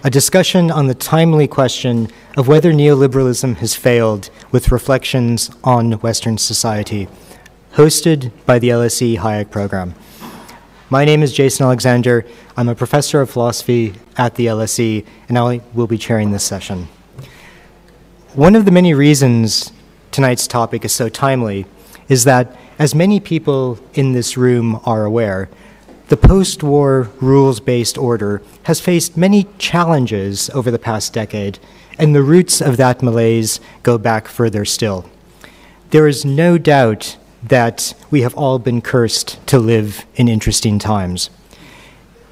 a discussion on the timely question of whether neoliberalism has failed with reflections on Western society, hosted by the LSE Hayek program. My name is Jason Alexander. I'm a professor of philosophy at the LSE, and I will be chairing this session. One of the many reasons tonight's topic is so timely is that, as many people in this room are aware, the post-war rules-based order has faced many challenges over the past decade, and the roots of that malaise go back further still. There is no doubt that we have all been cursed to live in interesting times.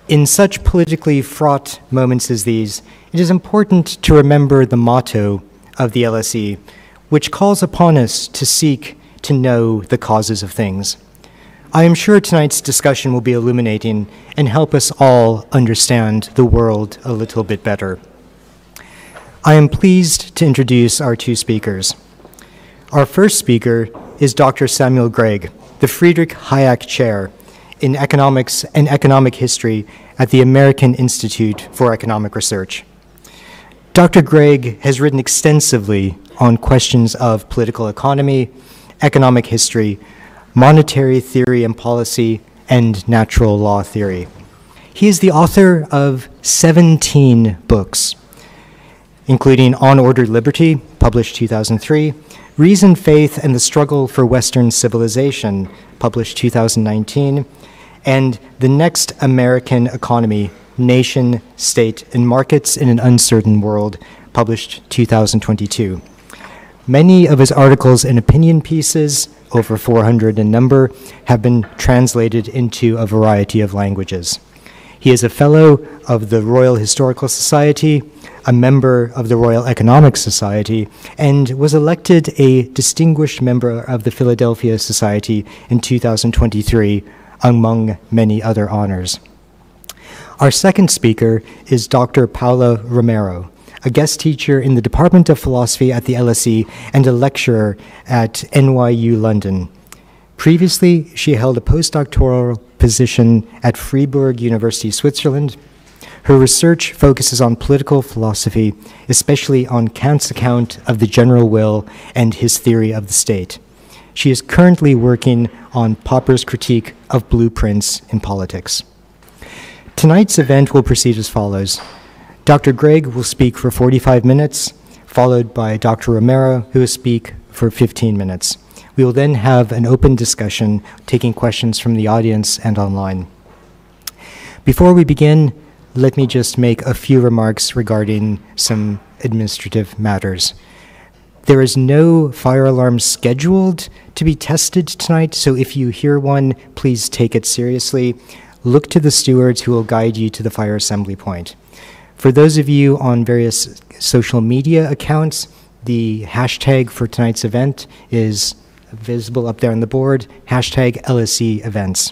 In such politically fraught moments as these, it is important to remember the motto of the LSE, which calls upon us to seek to know the causes of things. I am sure tonight's discussion will be illuminating and help us all understand the world a little bit better. I am pleased to introduce our two speakers. Our first speaker is Dr. Samuel Gregg, the Friedrich Hayek Chair in Economics and Economic History at the American Institute for Economic Research. Dr. Gregg has written extensively on questions of political economy, economic history, monetary theory and policy, and natural law theory. He is the author of 17 books, including On Ordered Liberty, published 2003, Reason, Faith, and the Struggle for Western Civilization, published 2019, and The Next American Economy, Nation, State, and Markets in an Uncertain World, published 2022. Many of his articles and opinion pieces, over 400 in number, have been translated into a variety of languages. He is a fellow of the Royal Historical Society, a member of the Royal Economic Society, and was elected a distinguished member of the Philadelphia Society in 2023, among many other honors. Our second speaker is Dr. Paula Romero, a guest teacher in the Department of Philosophy at the LSE and a lecturer at NYU London. Previously, she held a postdoctoral position at Freiburg University, Switzerland. Her research focuses on political philosophy, especially on Kant's account of the general will and his theory of the state. She is currently working on Popper's critique of blueprints in politics. Tonight's event will proceed as follows. Dr. Gregg will speak for 45 minutes, followed by Dr. Romero, who will speak for 15 minutes. We will then have an open discussion, taking questions from the audience and online. Before we begin, let me just make a few remarks regarding some administrative matters. There is no fire alarm scheduled to be tested tonight, so if you hear one, please take it seriously. Look to the stewards who will guide you to the fire assembly point. For those of you on various social media accounts, the hashtag for tonight's event is visible up there on the board, hashtag LSE events.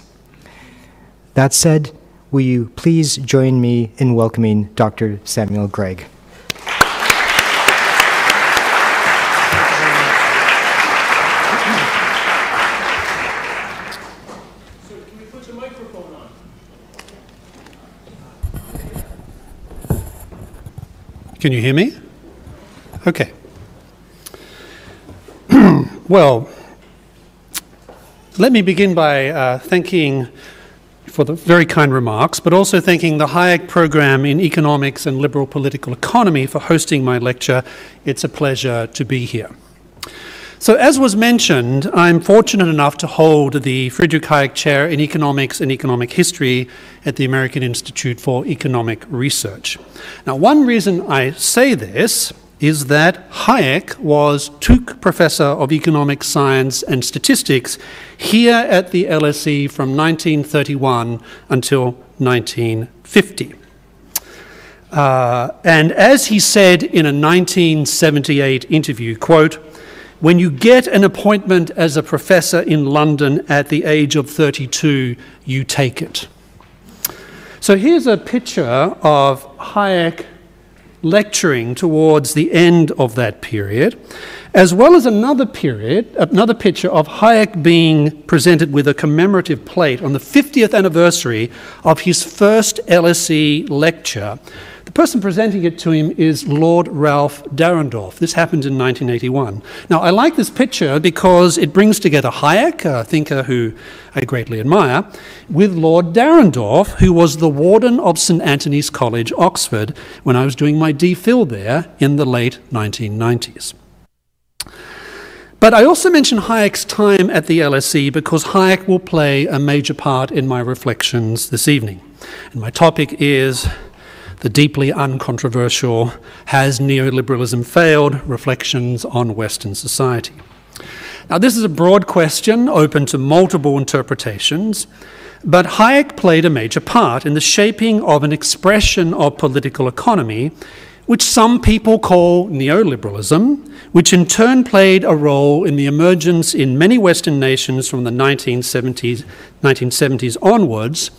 That said, will you please join me in welcoming Dr. Samuel Gregg. Can you hear me? Okay. Well, let me begin by thanking for the very kind remarks, but also thanking the Hayek program in economics and liberal political economy for hosting my lecture. It's a pleasure to be here. So as was mentioned, I'm fortunate enough to hold the Friedrich Hayek Chair in Economics and Economic History at the American Institute for Economic Research. Now, one reason I say this is that Hayek was Tuke Professor of Economic Science and Statistics here at the LSE from 1931 until 1950. And as he said in a 1978 interview, quote, "When you get an appointment as a professor in London at the age of 32, you take it." So here's a picture of Hayek lecturing towards the end of that period. as well as another picture of Hayek being presented with a commemorative plate on the 50th anniversary of his first LSE lecture. The person presenting it to him is Lord Ralph Dahrendorf. This happened in 1981. Now, I like this picture because it brings together Hayek, a thinker who I greatly admire, with Lord Dahrendorf, who was the warden of St Antony's College, Oxford, when I was doing my DPhil there in the late 1990s. But I also mention Hayek's time at the LSE because Hayek will play a major part in my reflections this evening. And my topic is the deeply uncontroversial Has Neoliberalism Failed? Reflections on Western Society. Now, this is a broad question open to multiple interpretations, but Hayek played a major part in the shaping of an expression of political economy which some people call neoliberalism, which in turn played a role in the emergence in many Western nations from the 1970s onwards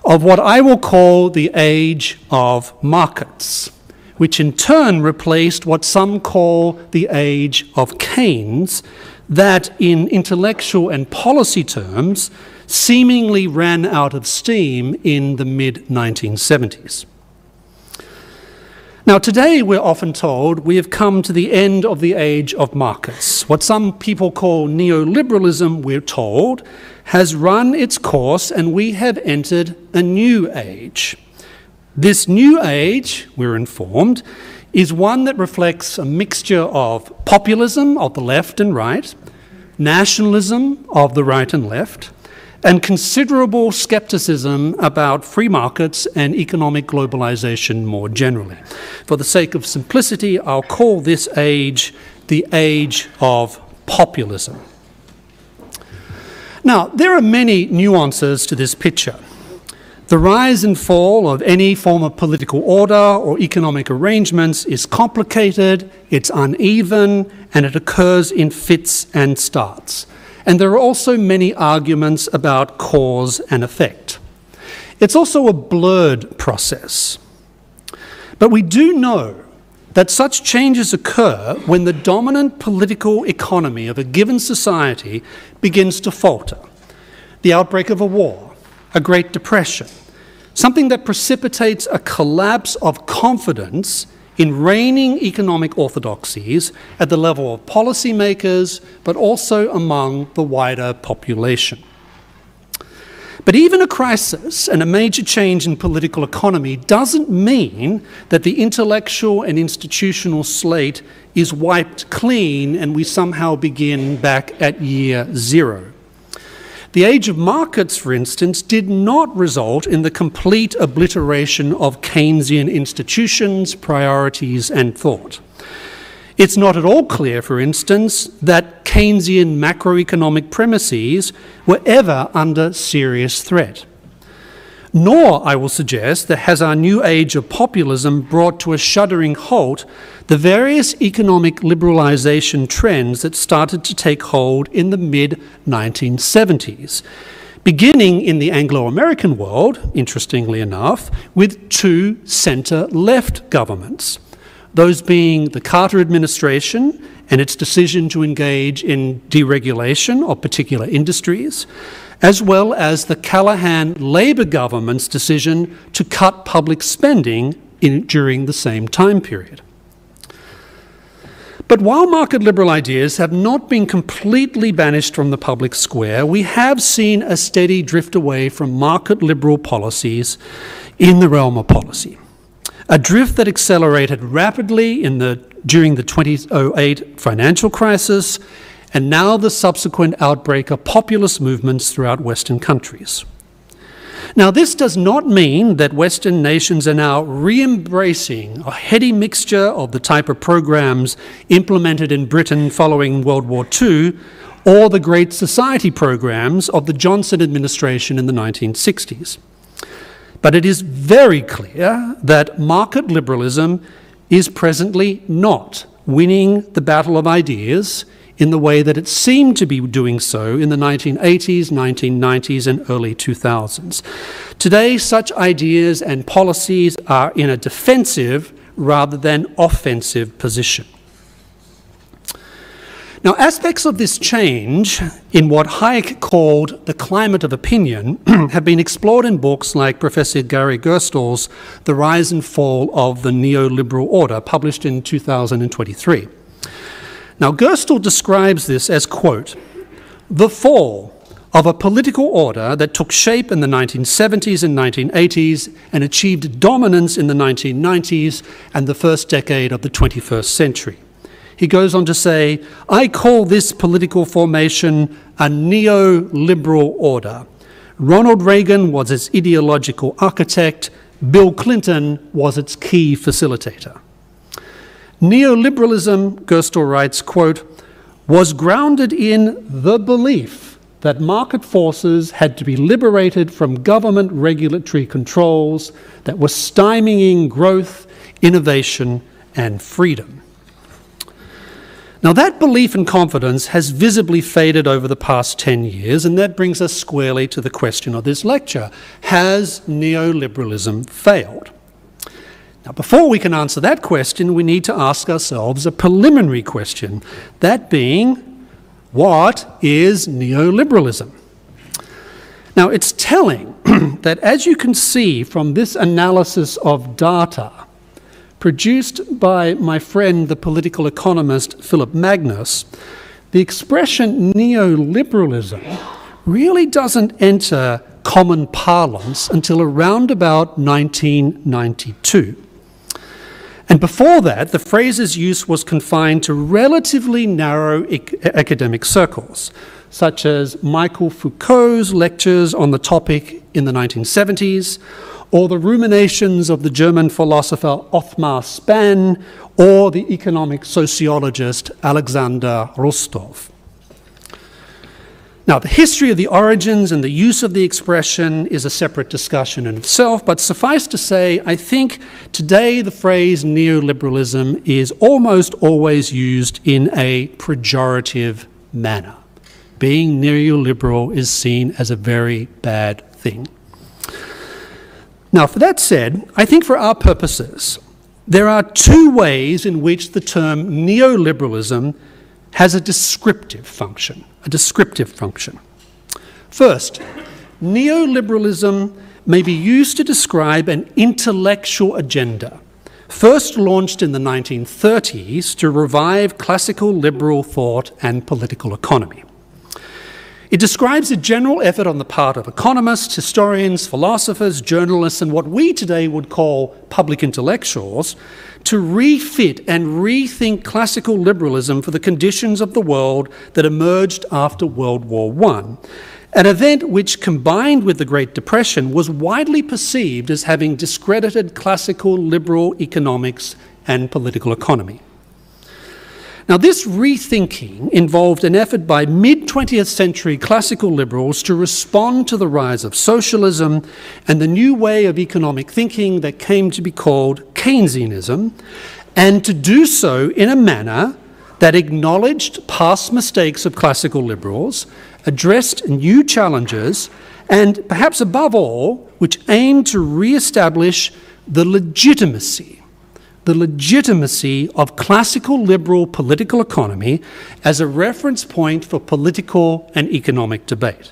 of what I will call the age of markets, which in turn replaced what some call the age of Keynes, that in intellectual and policy terms seemingly ran out of steam in the mid-1970s. Now, today we're often told we have come to the end of the age of markets. What some people call neoliberalism, we're told, has run its course and we have entered a new age. This new age, we're informed, is one that reflects a mixture of populism of the left and right, nationalism of the right and left, and considerable skepticism about free markets and economic globalization more generally. For the sake of simplicity, I'll call this age the age of populism. Now, there are many nuances to this picture. The rise and fall of any form of political order or economic arrangements is complicated, it's uneven, and it occurs in fits and starts. And there are also many arguments about cause and effect. It's also a blurred process. But we do know that such changes occur when the dominant political economy of a given society begins to falter. The outbreak of a war, a Great Depression, something that precipitates a collapse of confidence in reigning economic orthodoxies at the level of policymakers, but also among the wider population. But even a crisis and a major change in political economy doesn't mean that the intellectual and institutional slate is wiped clean and we somehow begin back at year zero. The age of markets, for instance, did not result in the complete obliteration of Keynesian institutions, priorities, and thought. It's not at all clear, for instance, that Keynesian macroeconomic premises were ever under serious threat. Nor, I will suggest, that has our new age of populism brought to a shuddering halt the various economic liberalisation trends that started to take hold in the mid-1970s, beginning in the Anglo-American world, interestingly enough, with two centre-left governments, those being the Carter administration and its decision to engage in deregulation of particular industries, as well as the Callaghan Labor government's decision to cut public spending during the same time period. But while market liberal ideas have not been completely banished from the public square, we have seen a steady drift away from market liberal policies in the realm of policy. A drift that accelerated rapidly during the 2008 financial crisis, and now the subsequent outbreak of populist movements throughout Western countries. Now, this does not mean that Western nations are now re-embracing a heady mixture of the type of programs implemented in Britain following World War II, or the Great Society programs of the Johnson administration in the 1960s. But it is very clear that market liberalism is presently not winning the battle of ideas in the way that it seemed to be doing so in the 1980s, 1990s, and early 2000s. Today, such ideas and policies are in a defensive rather than offensive position. Now, aspects of this change in what Hayek called the climate of opinion have been explored in books like Professor Gary Gerstl's The Rise and Fall of the Neoliberal Order, published in 2023. Now, Gerstle describes this as, quote, the fall of a political order that took shape in the 1970s and 1980s and achieved dominance in the 1990s and the first decade of the 21st century. He goes on to say, I call this political formation a neoliberal order. Ronald Reagan was its ideological architect. Bill Clinton was its key facilitator. Neoliberalism, Gerstle writes, quote, was grounded in the belief that market forces had to be liberated from government regulatory controls that were stymieing growth, innovation, and freedom. Now, that belief and confidence has visibly faded over the past 10 years, and that brings us squarely to the question of this lecture. Has neoliberalism failed? Now, before we can answer that question, we need to ask ourselves a preliminary question, that being, what is neoliberalism? Now, it's telling that, as you can see from this analysis of data, produced by my friend, the political economist Philip Magnus, the expression neoliberalism really doesn't enter common parlance until around about 1992. And before that, the phrase's use was confined to relatively narrow academic circles, such as Michael Foucault's lectures on the topic in the 1970s, or the ruminations of the German philosopher Othmar Spann, or the economic sociologist Alexander Rostov. Now, the history of the origins and the use of the expression is a separate discussion in itself, but suffice to say, I think today the phrase neoliberalism is almost always used in a pejorative manner. Being neoliberal is seen as a very bad thing. Now, for that said, I think for our purposes, there are two ways in which the term neoliberalism has a descriptive function. First, neoliberalism may be used to describe an intellectual agenda, first launched in the 1930s to revive classical liberal thought and political economy. It describes a general effort on the part of economists, historians, philosophers, journalists, and what we today would call public intellectuals to refit and rethink classical liberalism for the conditions of the world that emerged after World War I, an event which, combined with the Great Depression, was widely perceived as having discredited classical liberal economics and political economy. Now, this rethinking involved an effort by mid-20th century classical liberals to respond to the rise of socialism and the new way of economic thinking that came to be called Keynesianism, and to do so in a manner that acknowledged past mistakes of classical liberals, addressed new challenges, and perhaps above all, which aimed to re-establish the legitimacy of classical liberal political economy as a reference point for political and economic debate.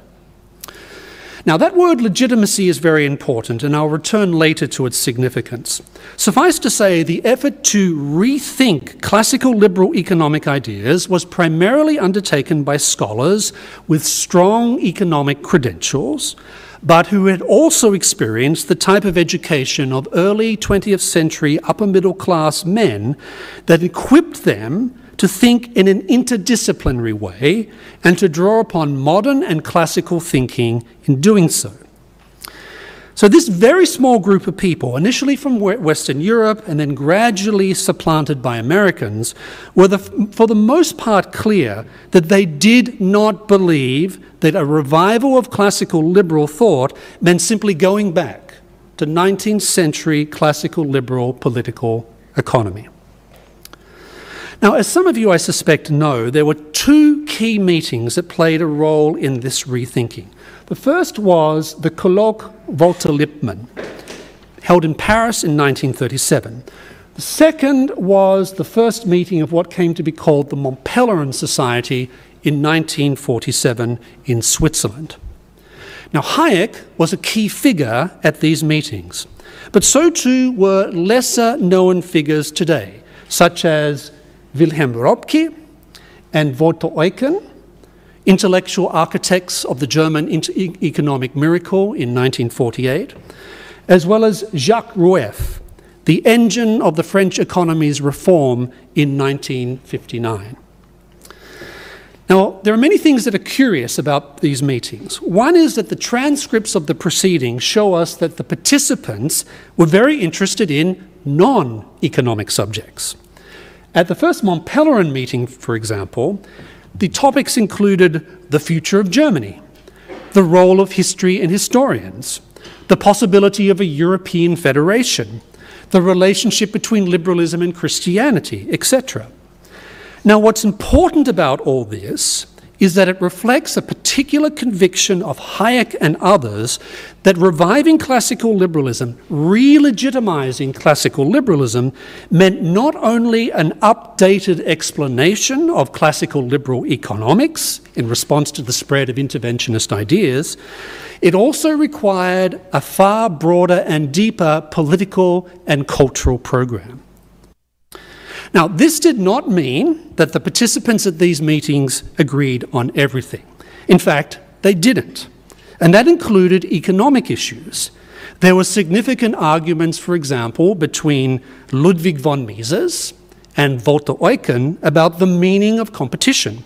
Now, that word legitimacy is very important, and I'll return later to its significance. Suffice to say, the effort to rethink classical liberal economic ideas was primarily undertaken by scholars with strong economic credentials, but who had also experienced the type of education of early 20th century upper middle class men that equipped them to think in an interdisciplinary way and to draw upon modern and classical thinking in doing so. So this very small group of people, initially from Western Europe and then gradually supplanted by Americans, were for the most part clear that they did not believe that a revival of classical liberal thought meant simply going back to 19th century classical liberal political economy. Now, as some of you, I suspect, know, there were two key meetings that played a role in this rethinking. The first was the Colloque Volta-Lippmann, held in Paris in 1937. The second was the first meeting of what came to be called the Montpellier Society in 1947 in Switzerland. Now, Hayek was a key figure at these meetings, but so too were lesser-known figures today, such as Wilhelm Röpke and Walter Eucken, intellectual architects of the German economic miracle in 1948, as well as Jacques Rueff, the engine of the French economy's reform in 1959. Now, there are many things that are curious about these meetings. One is that the transcripts of the proceedings show us that the participants were very interested in non-economic subjects. At the first Montpellier meeting, for example, the topics included the future of Germany, the role of history and historians, the possibility of a European federation, the relationship between liberalism and Christianity, etc. Now, what's important about all this is that it reflects a particular conviction of Hayek and others that reviving classical liberalism, re-legitimizing classical liberalism, meant not only an updated explanation of classical liberal economics in response to the spread of interventionist ideas, it also required a far broader and deeper political and cultural program. Now, this did not mean that the participants at these meetings agreed on everything. In fact, they didn't. And that included economic issues. There were significant arguments, for example, between Ludwig von Mises and Walter Eucken about the meaning of competition.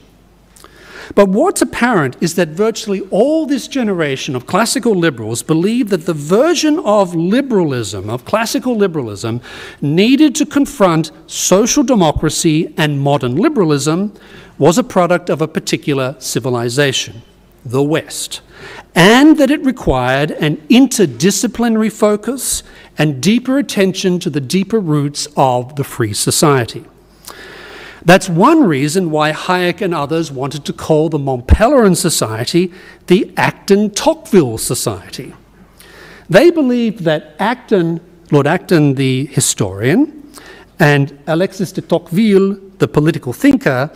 But what's apparent is that virtually all this generation of classical liberals believed that the version of liberalism, of classical liberalism, needed to confront social democracy and modern liberalism was a product of a particular civilization, the West, and that it required an interdisciplinary focus and deeper attention to the deeper roots of the free society. That's one reason why Hayek and others wanted to call the Montpellier Society the Acton-Tocqueville Society. They believed that Lord Acton, the historian, and Alexis de Tocqueville, the political thinker,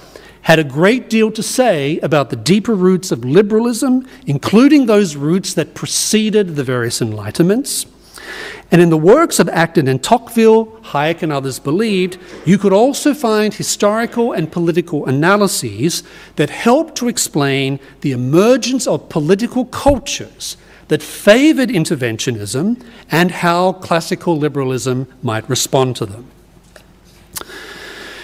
had a great deal to say about the deeper roots of liberalism, including those roots that preceded the various Enlightenments. And in the works of Acton and Tocqueville, Hayek and others believed, you could also find historical and political analyses that help to explain the emergence of political cultures that favored interventionism and how classical liberalism might respond to them.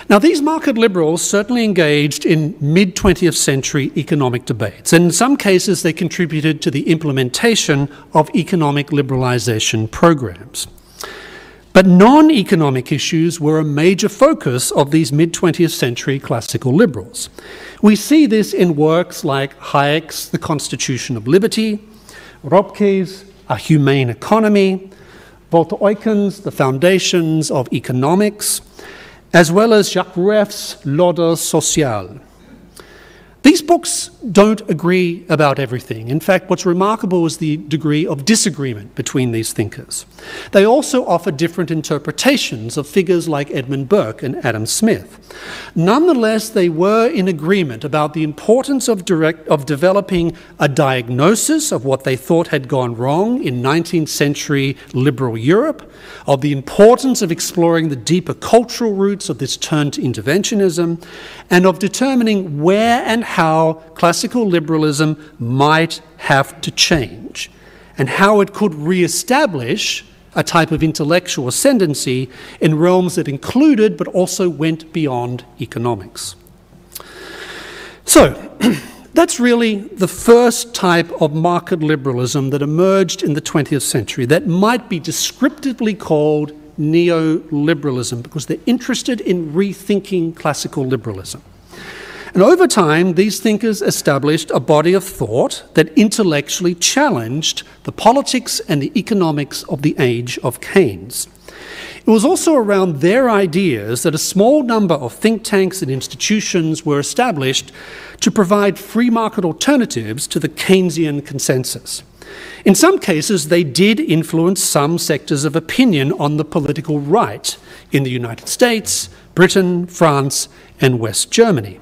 Now, these market liberals certainly engaged in mid-20th century economic debates, and in some cases they contributed to the implementation of economic liberalization programs. But non-economic issues were a major focus of these mid-20th century classical liberals. We see this in works like Hayek's The Constitution of Liberty, Röpke's A Humane Economy, Walter Eucken's The Foundations of Economics, as well as Jacques Rueff's L'Ordre Social. These books don't agree about everything. In fact, what's remarkable is the degree of disagreement between these thinkers. They also offer different interpretations of figures like Edmund Burke and Adam Smith. Nonetheless, they were in agreement about the importance of developing a diagnosis of what they thought had gone wrong in 19th century liberal Europe, of the importance of exploring the deeper cultural roots of this turn to interventionism, and of determining where and how classical liberalism might have to change, and how it could re-establish a type of intellectual ascendancy in realms that included but also went beyond economics. So, that's really the first type of market liberalism that emerged in the 20th century that might be descriptively called neoliberalism, because they're interested in rethinking classical liberalism. And over time, these thinkers established a body of thought that intellectually challenged the politics and the economics of the age of Keynes. It was also around their ideas that a small number of think tanks and institutions were established to provide free market alternatives to the Keynesian consensus. In some cases, they did influence some sectors of opinion on the political right in the United States, Britain, France, and West Germany.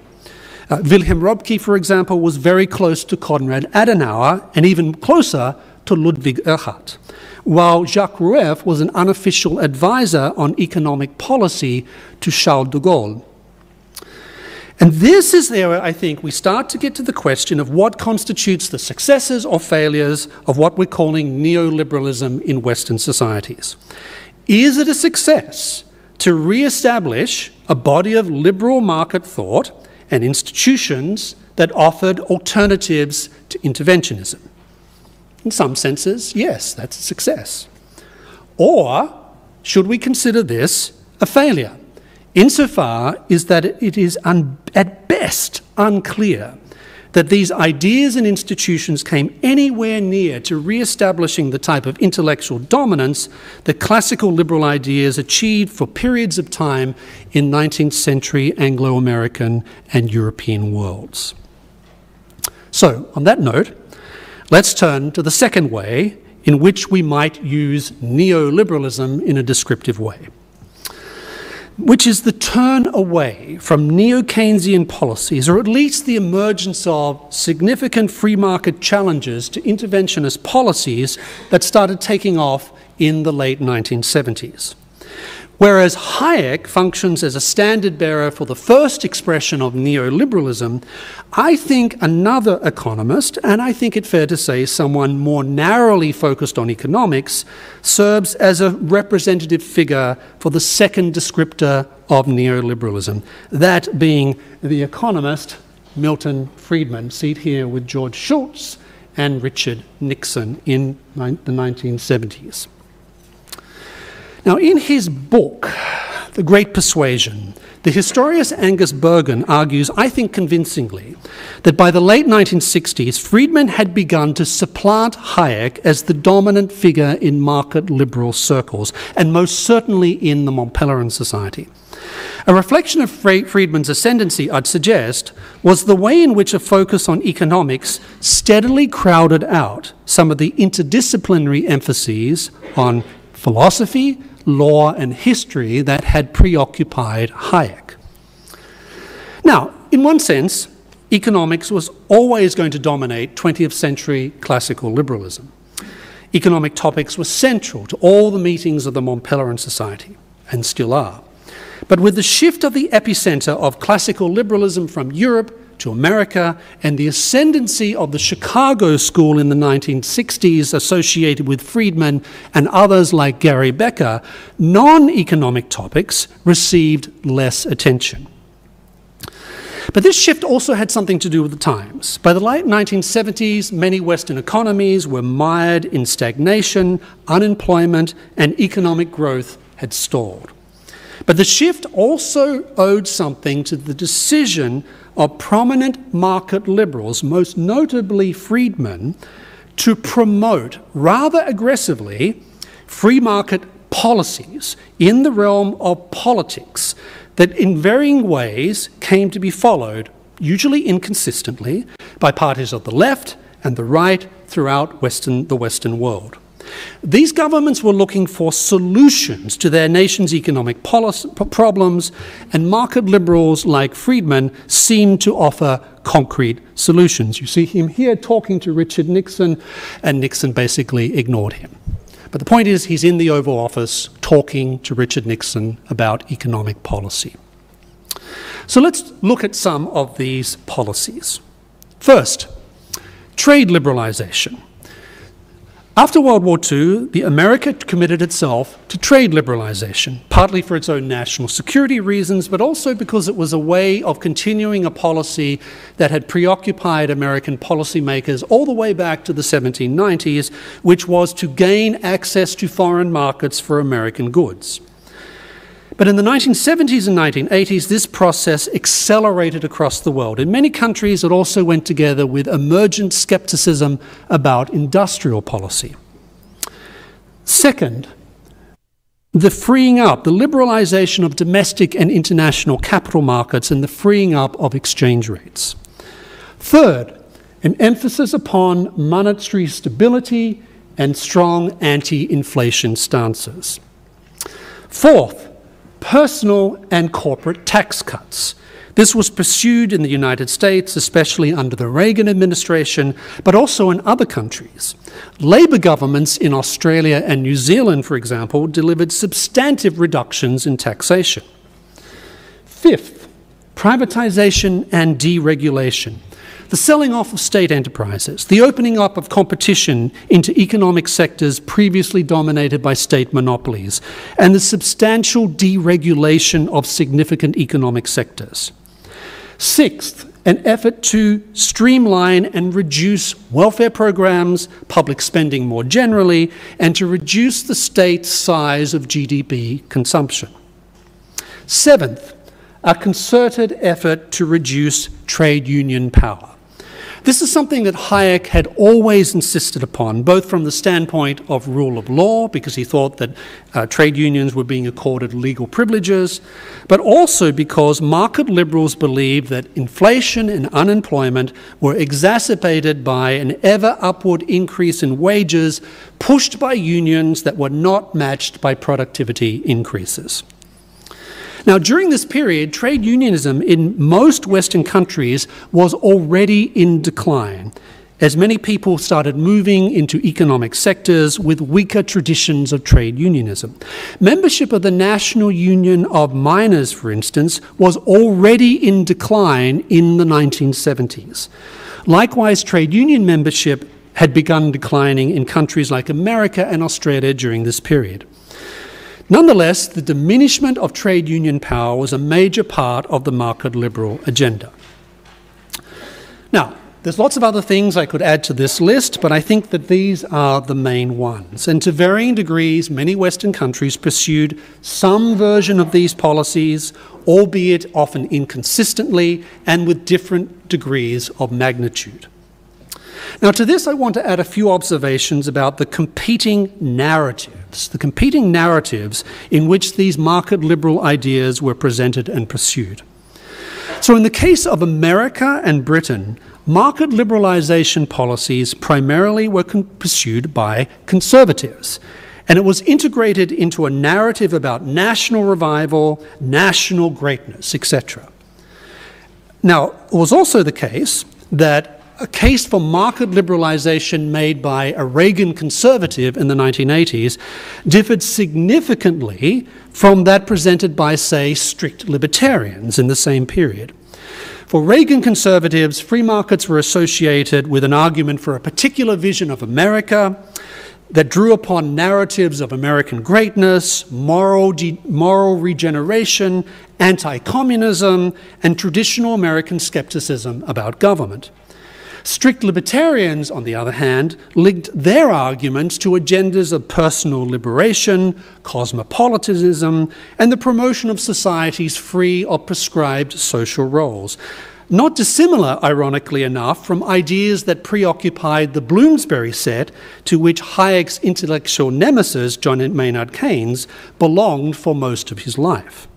Wilhelm Röpke, for example, was very close to Konrad Adenauer and even closer to Ludwig Erhard, while Jacques Rueff was an unofficial advisor on economic policy to Charles de Gaulle. And this is where I think we start to get to the question of what constitutes the successes or failures of what we're calling neoliberalism in Western societies. Is it a success to re-establish a body of liberal market thought and institutions that offered alternatives to interventionism? In some senses, yes, that's a success. Or should we consider this a failure, insofar as that it is at best unclear that these ideas and institutions came anywhere near to re-establishing the type of intellectual dominance that classical liberal ideas achieved for periods of time in 19th century Anglo-American and European worlds. So, on that note, let's turn to the second way in which we might use neoliberalism in a descriptive way, which is the turn away from neo-Keynesian policies, or at least the emergence of significant free market challenges to interventionist policies that started taking off in the late 1970s. Whereas Hayek functions as a standard bearer for the first expression of neoliberalism, I think another economist, and I think it fair to say someone more narrowly focused on economics, serves as a representative figure for the second descriptor of neoliberalism, that being the economist Milton Friedman, seated here with George Shultz and Richard Nixon in the 1970s. Now, in his book, The Great Persuasion, the historian Angus Bergen argues, I think convincingly, that by the late 1960s, Friedman had begun to supplant Hayek as the dominant figure in market liberal circles, and most certainly in the Montpellier Society. A reflection of Friedman's ascendancy, I'd suggest, was the way in which a focus on economics steadily crowded out some of the interdisciplinary emphases on philosophy, law, and history that had preoccupied Hayek. Now, in one sense, economics was always going to dominate 20th century classical liberalism. Economic topics were central to all the meetings of the Montpellier Society, and still are. But with the shift of the epicenter of classical liberalism from Europe to America, and the ascendancy of the Chicago School in the 1960s associated with Friedman and others like Gary Becker, non-economic topics received less attention. But this shift also had something to do with the times. By the late 1970s, many Western economies were mired in stagnation, unemployment, and economic growth had stalled. But the shift also owed something to the decision of prominent market liberals, most notably Friedman, to promote rather aggressively free market policies in the realm of politics that in varying ways came to be followed, usually inconsistently, by parties of the left and the right throughout the Western world. These governments were looking for solutions to their nation's economic problems, and market liberals like Friedman seemed to offer concrete solutions. You see him here talking to Richard Nixon, and Nixon basically ignored him. But the point is, he's in the Oval Office talking to Richard Nixon about economic policy. So let's look at some of these policies. First, trade liberalization. After World War II, America committed itself to trade liberalization, partly for its own national security reasons, but also because it was a way of continuing a policy that had preoccupied American policymakers all the way back to the 1790s, which was to gain access to foreign markets for American goods. But in the 1970s and 1980s, this process accelerated across the world. In many countries, it also went together with emergent skepticism about industrial policy. Second, the freeing up, the liberalization of domestic and international capital markets and the freeing up of exchange rates. Third, an emphasis upon monetary stability and strong anti-inflation stances. Fourth, personal and corporate tax cuts. This was pursued in the United States, especially under the Reagan administration, but also in other countries. Labour governments in Australia and New Zealand, for example, delivered substantive reductions in taxation. Fifth, privatisation and deregulation. The selling off of state enterprises, the opening up of competition into economic sectors previously dominated by state monopolies, and the substantial deregulation of significant economic sectors. Sixth, an effort to streamline and reduce welfare programs, public spending more generally, and to reduce the state's size of GDP consumption. Seventh, a concerted effort to reduce trade union power. This is something that Hayek had always insisted upon, both from the standpoint of rule of law, because he thought that trade unions were being accorded legal privileges, but also because market liberals believed that inflation and unemployment were exacerbated by an ever upward increase in wages pushed by unions that were not matched by productivity increases. Now, during this period, trade unionism in most Western countries was already in decline, as many people started moving into economic sectors with weaker traditions of trade unionism. Membership of the National Union of Miners, for instance, was already in decline in the 1970s. Likewise, trade union membership had begun declining in countries like America and Australia during this period. Nonetheless, the diminishment of trade union power was a major part of the market liberal agenda. Now, there's lots of other things I could add to this list, but I think that these are the main ones. And to varying degrees, many Western countries pursued some version of these policies, albeit often inconsistently and with different degrees of magnitude. Now, to this, I want to add a few observations about the competing narratives in which these market liberal ideas were presented and pursued. So in the case of America and Britain, market liberalization policies primarily were pursued by conservatives, and it was integrated into a narrative about national revival, national greatness, etc. Now, it was also the case that a case for market liberalization made by a Reagan conservative in the 1980s differed significantly from that presented by, say, strict libertarians in the same period. For Reagan conservatives, free markets were associated with an argument for a particular vision of America that drew upon narratives of American greatness, moral regeneration, anti-communism, and traditional American skepticism about government. Strict libertarians, on the other hand, linked their arguments to agendas of personal liberation, cosmopolitanism, and the promotion of societies free of prescribed social roles. Not dissimilar, ironically enough, from ideas that preoccupied the Bloomsbury set to which Hayek's intellectual nemesis, John Maynard Keynes, belonged for most of his life.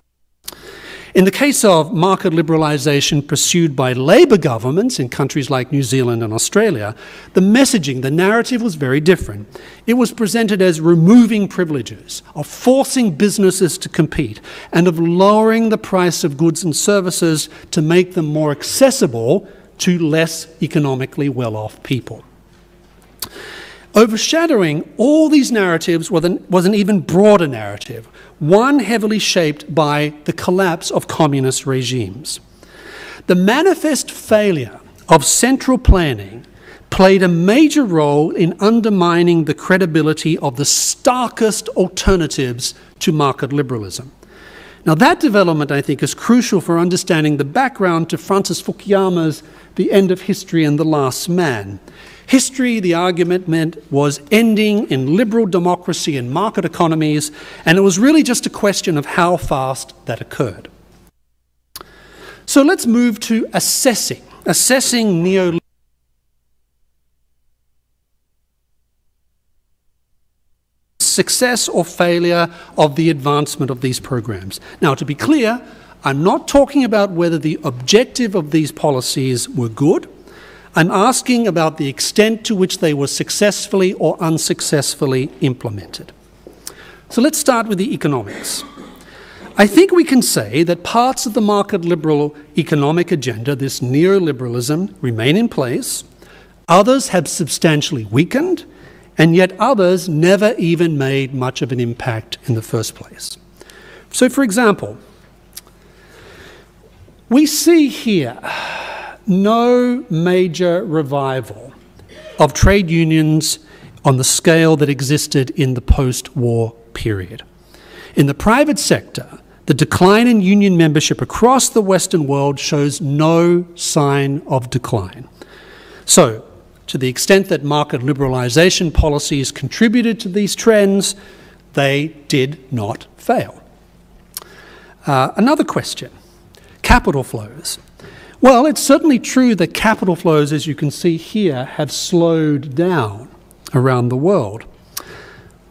In the case of market liberalisation pursued by Labour governments in countries like New Zealand and Australia, the messaging, the narrative was very different. It was presented as removing privileges, of forcing businesses to compete, and of lowering the price of goods and services to make them more accessible to less economically well-off people. Overshadowing all these narratives was an even broader narrative, one heavily shaped by the collapse of communist regimes. The manifest failure of central planning played a major role in undermining the credibility of the starkest alternatives to market liberalism. Now, that development, I think, is crucial for understanding the background to Francis Fukuyama's The End of History and the Last Man. History, the argument meant, was ending in liberal democracy and market economies, and it was really just a question of how fast that occurred. So let's move to assessing neoliberalism. Success or failure of the advancement of these programs. Now, to be clear, I'm not talking about whether the objective of these policies were good. I'm asking about the extent to which they were successfully or unsuccessfully implemented. So let's start with the economics. I think we can say that parts of the market liberal economic agenda, this neoliberalism, remain in place. Others have substantially weakened, and yet others never even made much of an impact in the first place. So, for example, we see here no major revival of trade unions on the scale that existed in the post-war period. In the private sector, the decline in union membership across the Western world shows no sign of decline. So, to the extent that market liberalisation policies contributed to these trends, they did not fail. Another question, capital flows. Well, it's certainly true that capital flows, as you can see here, have slowed down around the world.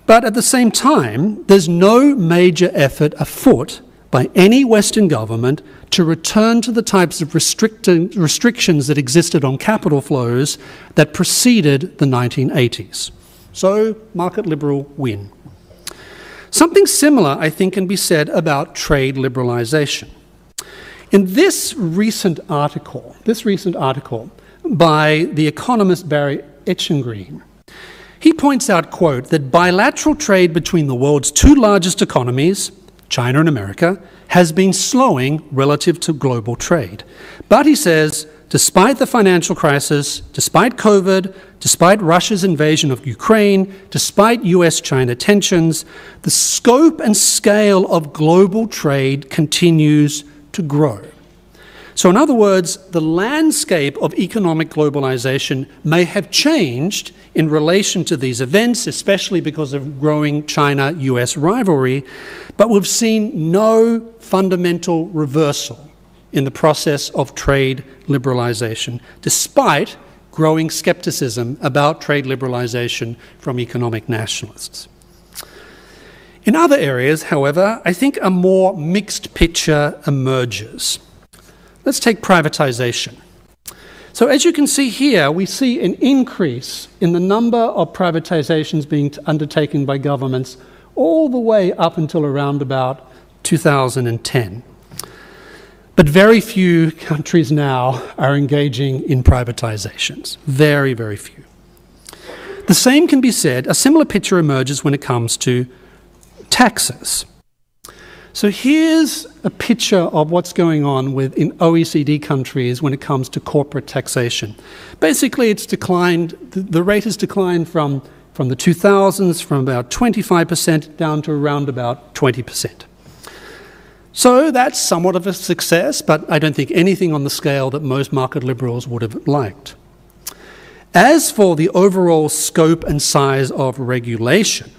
But at the same time, there's no major effort afoot by any Western government to return to the types of restrictions that existed on capital flows that preceded the 1980s. So, market liberal win. Something similar, I think, can be said about trade liberalisation. In this recent article by the economist Barry Eichengreen, he points out, quote, that bilateral trade between the world's two largest economies, China and America, has been slowing relative to global trade. But he says, despite the financial crisis, despite COVID, despite Russia's invasion of Ukraine, despite US-China tensions, the scope and scale of global trade continues to grow. So in other words, the landscape of economic globalization may have changed in relation to these events, especially because of growing China-US rivalry, but we've seen no fundamental reversal in the process of trade liberalization, despite growing skepticism about trade liberalization from economic nationalists. In other areas, however, I think a more mixed picture emerges. Let's take privatization. So as you can see here, we see an increase in the number of privatizations being undertaken by governments all the way up until around about 2010. But very few countries now are engaging in privatizations. Very, very few. The same can be said, a similar picture emerges when it comes to taxes. So here's a picture of what's going on in OECD countries when it comes to corporate taxation. Basically, it's declined, the rate has declined from the 2000s from about 25% down to around about 20%. So that's somewhat of a success, but I don't think anything on the scale that most market liberals would have liked. As for the overall scope and size of regulation,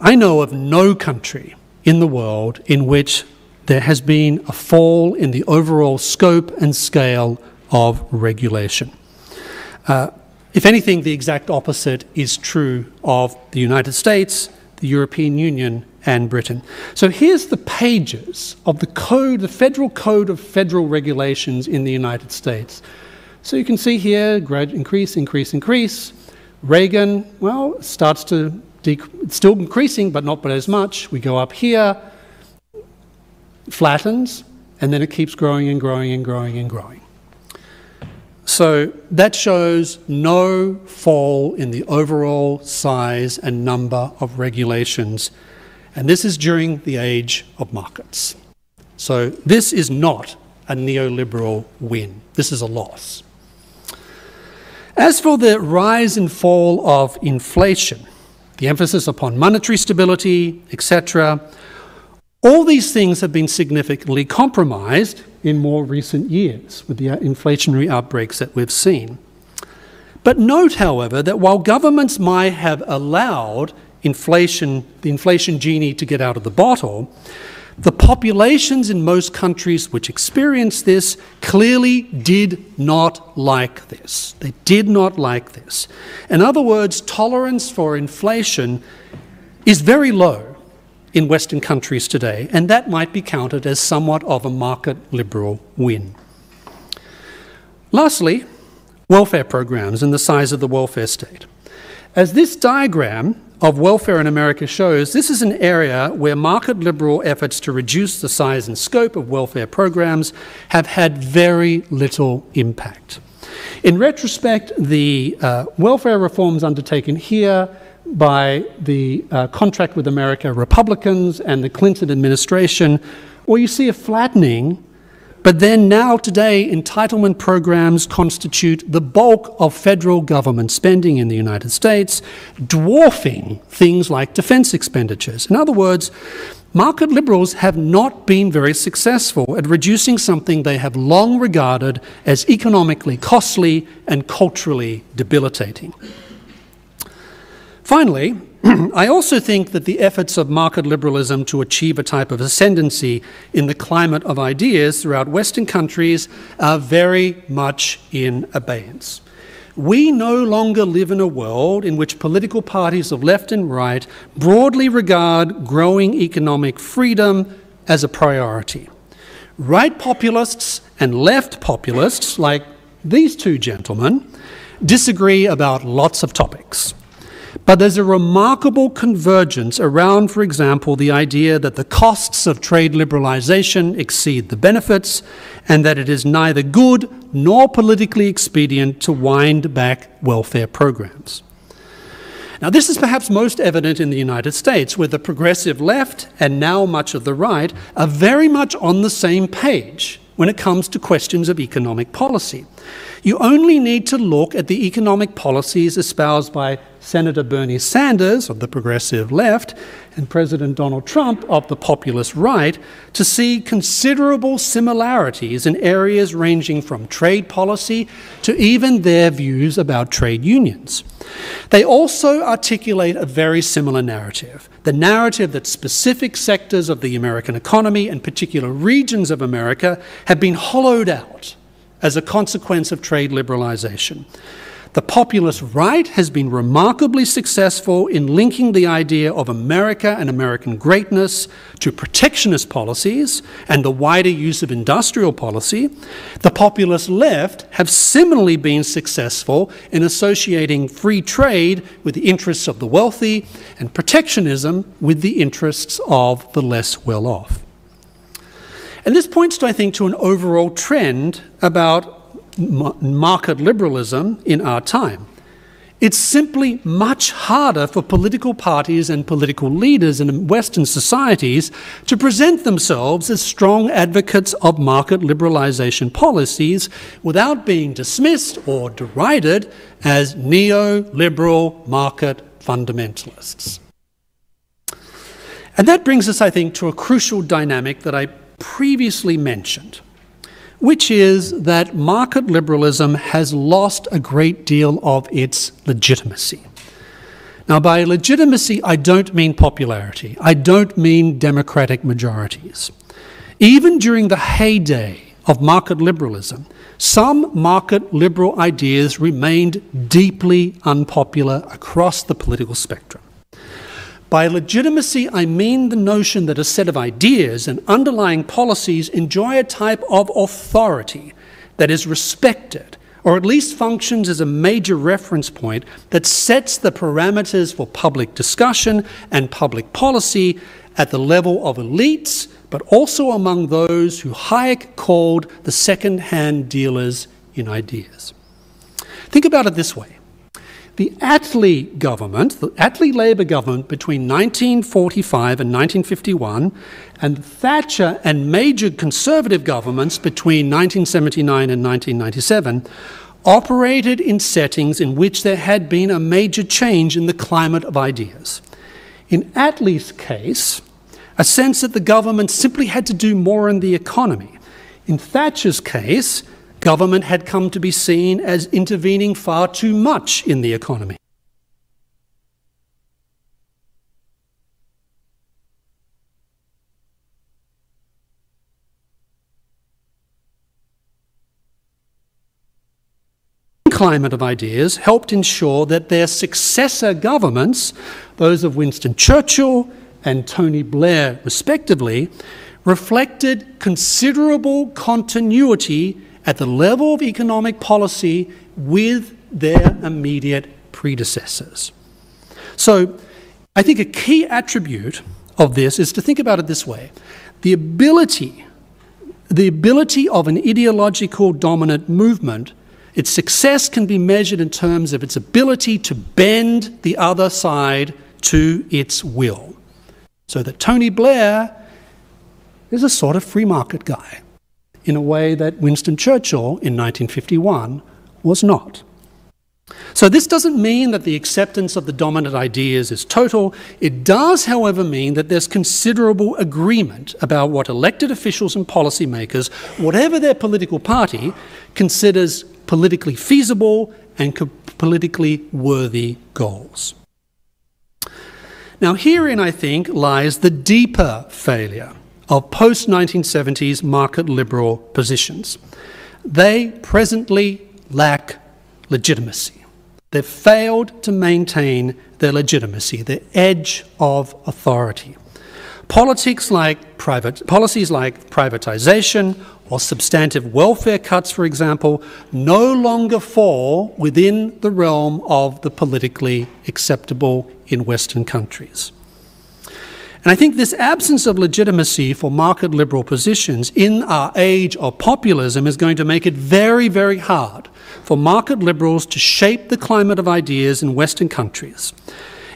I know of no country in the world in which there has been a fall in the overall scope and scale of regulation. If anything, the exact opposite is true of the United States, the European Union, and Britain. So here's the pages of the code, the Federal Code of Federal Regulations in the United States. So you can see here, increase, increase, increase. Reagan, well, starts to it's still increasing, but not by as much. We go up here, flattens, and then it keeps growing and growing and growing and growing. So that shows no fall in the overall size and number of regulations. And this is during the age of markets. So this is not a neoliberal win. This is a loss. As for the rise and fall of inflation, the emphasis upon monetary stability, etc., all these things have been significantly compromised in more recent years with the inflationary outbreaks that we've seen. But note, however, that while governments might have allowed the inflation genie to get out of the bottle, the populations in most countries which experienced this clearly did not like this. They did not like this. In other words, tolerance for inflation is very low in Western countries today, and that might be counted as somewhat of a market liberal win. Lastly, welfare programs and the size of the welfare state. As this diagram of welfare in America shows, this is an area where market liberal efforts to reduce the size and scope of welfare programs have had very little impact. In retrospect, the welfare reforms undertaken here by the Contract with America Republicans and the Clinton administration, well, you see a flattening, but then now today entitlement programs constitute the bulk of federal government spending in the United States, dwarfing things like defense expenditures. In other words, market liberals have not been very successful at reducing something they have long regarded as economically costly and culturally debilitating. Finally, I also think that the efforts of market liberalism to achieve a type of ascendancy in the climate of ideas throughout Western countries are very much in abeyance. We no longer live in a world in which political parties of left and right broadly regard growing economic freedom as a priority. Right populists and left populists, like these two gentlemen, disagree about lots of topics. But there's a remarkable convergence around, for example, the idea that the costs of trade liberalisation exceed the benefits, and that it is neither good nor politically expedient to wind back welfare programs. Now, this is perhaps most evident in the United States, where the progressive left and now much of the right are very much on the same page when it comes to questions of economic policy. You only need to look at the economic policies espoused by Senator Bernie Sanders of the progressive left and President Donald Trump of the populist right to see considerable similarities in areas ranging from trade policy to even their views about trade unions. They also articulate a very similar narrative, the narrative that specific sectors of the American economy and particular regions of America have been hollowed out as a consequence of trade liberalisation. The populist right has been remarkably successful in linking the idea of America and American greatness to protectionist policies and the wider use of industrial policy. The populist left have similarly been successful in associating free trade with the interests of the wealthy and protectionism with the interests of the less well-off. And this points, I think, to an overall trend about market liberalism in our time. It's simply much harder for political parties and political leaders in Western societies to present themselves as strong advocates of market liberalisation policies without being dismissed or derided as neoliberal market fundamentalists. And that brings us, I think, to a crucial dynamic that I previously mentioned, which is that market liberalism has lost a great deal of its legitimacy. Now, by legitimacy, I don't mean popularity. I don't mean democratic majorities. Even during the heyday of market liberalism, some market liberal ideas remained deeply unpopular across the political spectrum. By legitimacy, I mean the notion that a set of ideas and underlying policies enjoy a type of authority that is respected, or at least functions as a major reference point that sets the parameters for public discussion and public policy at the level of elites, but also among those who Hayek called the second-hand dealers in ideas. Think about it this way. The Attlee government, the Attlee Labour government between 1945 and 1951, and Thatcher and major Conservative governments between 1979 and 1997, operated in settings in which there had been a major change in the climate of ideas. In Attlee's case, a sense that the government simply had to do more in the economy. In Thatcher's case, government had come to be seen as intervening far too much in the economy. Climate of ideas helped ensure that their successor governments, those of Winston Churchill and Tony Blair respectively, reflected considerable continuity at the level of economic policy with their immediate predecessors. So I think a key attribute of this is to think about it this way. The ability of an ideological dominant movement, its success can be measured in terms of its ability to bend the other side to its will. So that Tony Blair is a sort of free market guy in a way that Winston Churchill in 1951 was not. So this doesn't mean that the acceptance of the dominant ideas is total. It does, however, mean that there's considerable agreement about what elected officials and policymakers, whatever their political party, considers politically feasible and politically worthy goals. Now, herein, I think, lies the deeper failure of post-1970s market liberal positions. They presently lack legitimacy. They've failed to maintain their legitimacy, their edge of authority. Policies like privatization or substantive welfare cuts, for example, no longer fall within the realm of the politically acceptable in Western countries. And I think this absence of legitimacy for market liberal positions in our age of populism is going to make it very, very hard for market liberals to shape the climate of ideas in Western countries.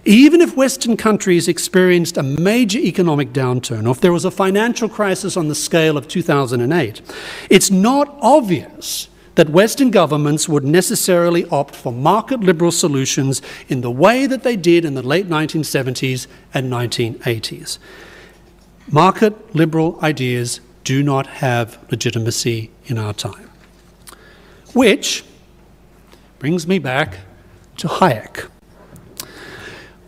Even if Western countries experienced a major economic downturn, or if there was a financial crisis on the scale of 2008, it's not obvious that Western governments would necessarily opt for market liberal solutions in the way that they did in the late 1970s and 1980s. Market liberal ideas do not have legitimacy in our time. Which brings me back to Hayek.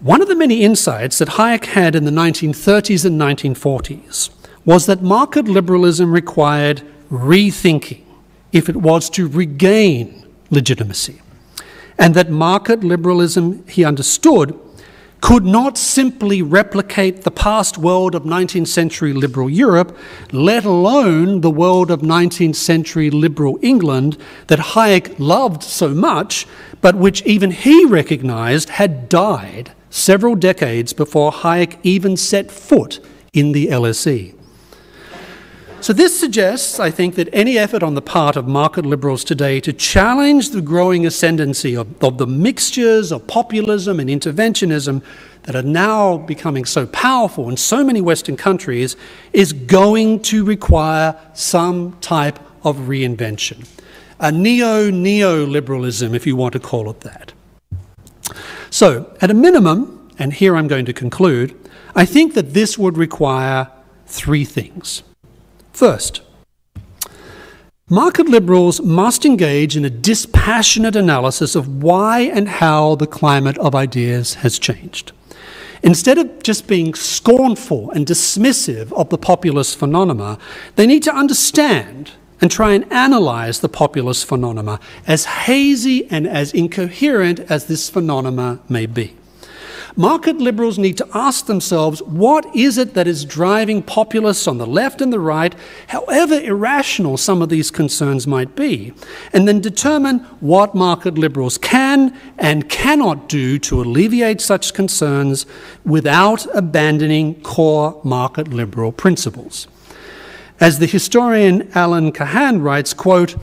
One of the many insights that Hayek had in the 1930s and 1940s was that market liberalism required rethinking if it was to regain legitimacy, and that market liberalism, he understood, could not simply replicate the past world of 19th century liberal Europe, let alone the world of 19th century liberal England that Hayek loved so much, but which even he recognized had died several decades before Hayek even set foot in the LSE. So this suggests, I think, that any effort on the part of market liberals today to challenge the growing ascendancy of the mixtures of populism and interventionism that are now becoming so powerful in so many Western countries is going to require some type of reinvention. A neoliberalism, if you want to call it that. So, at a minimum, and here I'm going to conclude, I think that this would require three things. First, market liberals must engage in a dispassionate analysis of why and how the climate of ideas has changed. Instead of just being scornful and dismissive of the populist phenomena, they need to understand and try and analyze the populist phenomena, as hazy and as incoherent as this phenomena may be. Market liberals need to ask themselves, what is it that is driving populists on the left and the right, however irrational some of these concerns might be, and then determine what market liberals can and cannot do to alleviate such concerns without abandoning core market liberal principles. As the historian Alan Cahan writes, quote,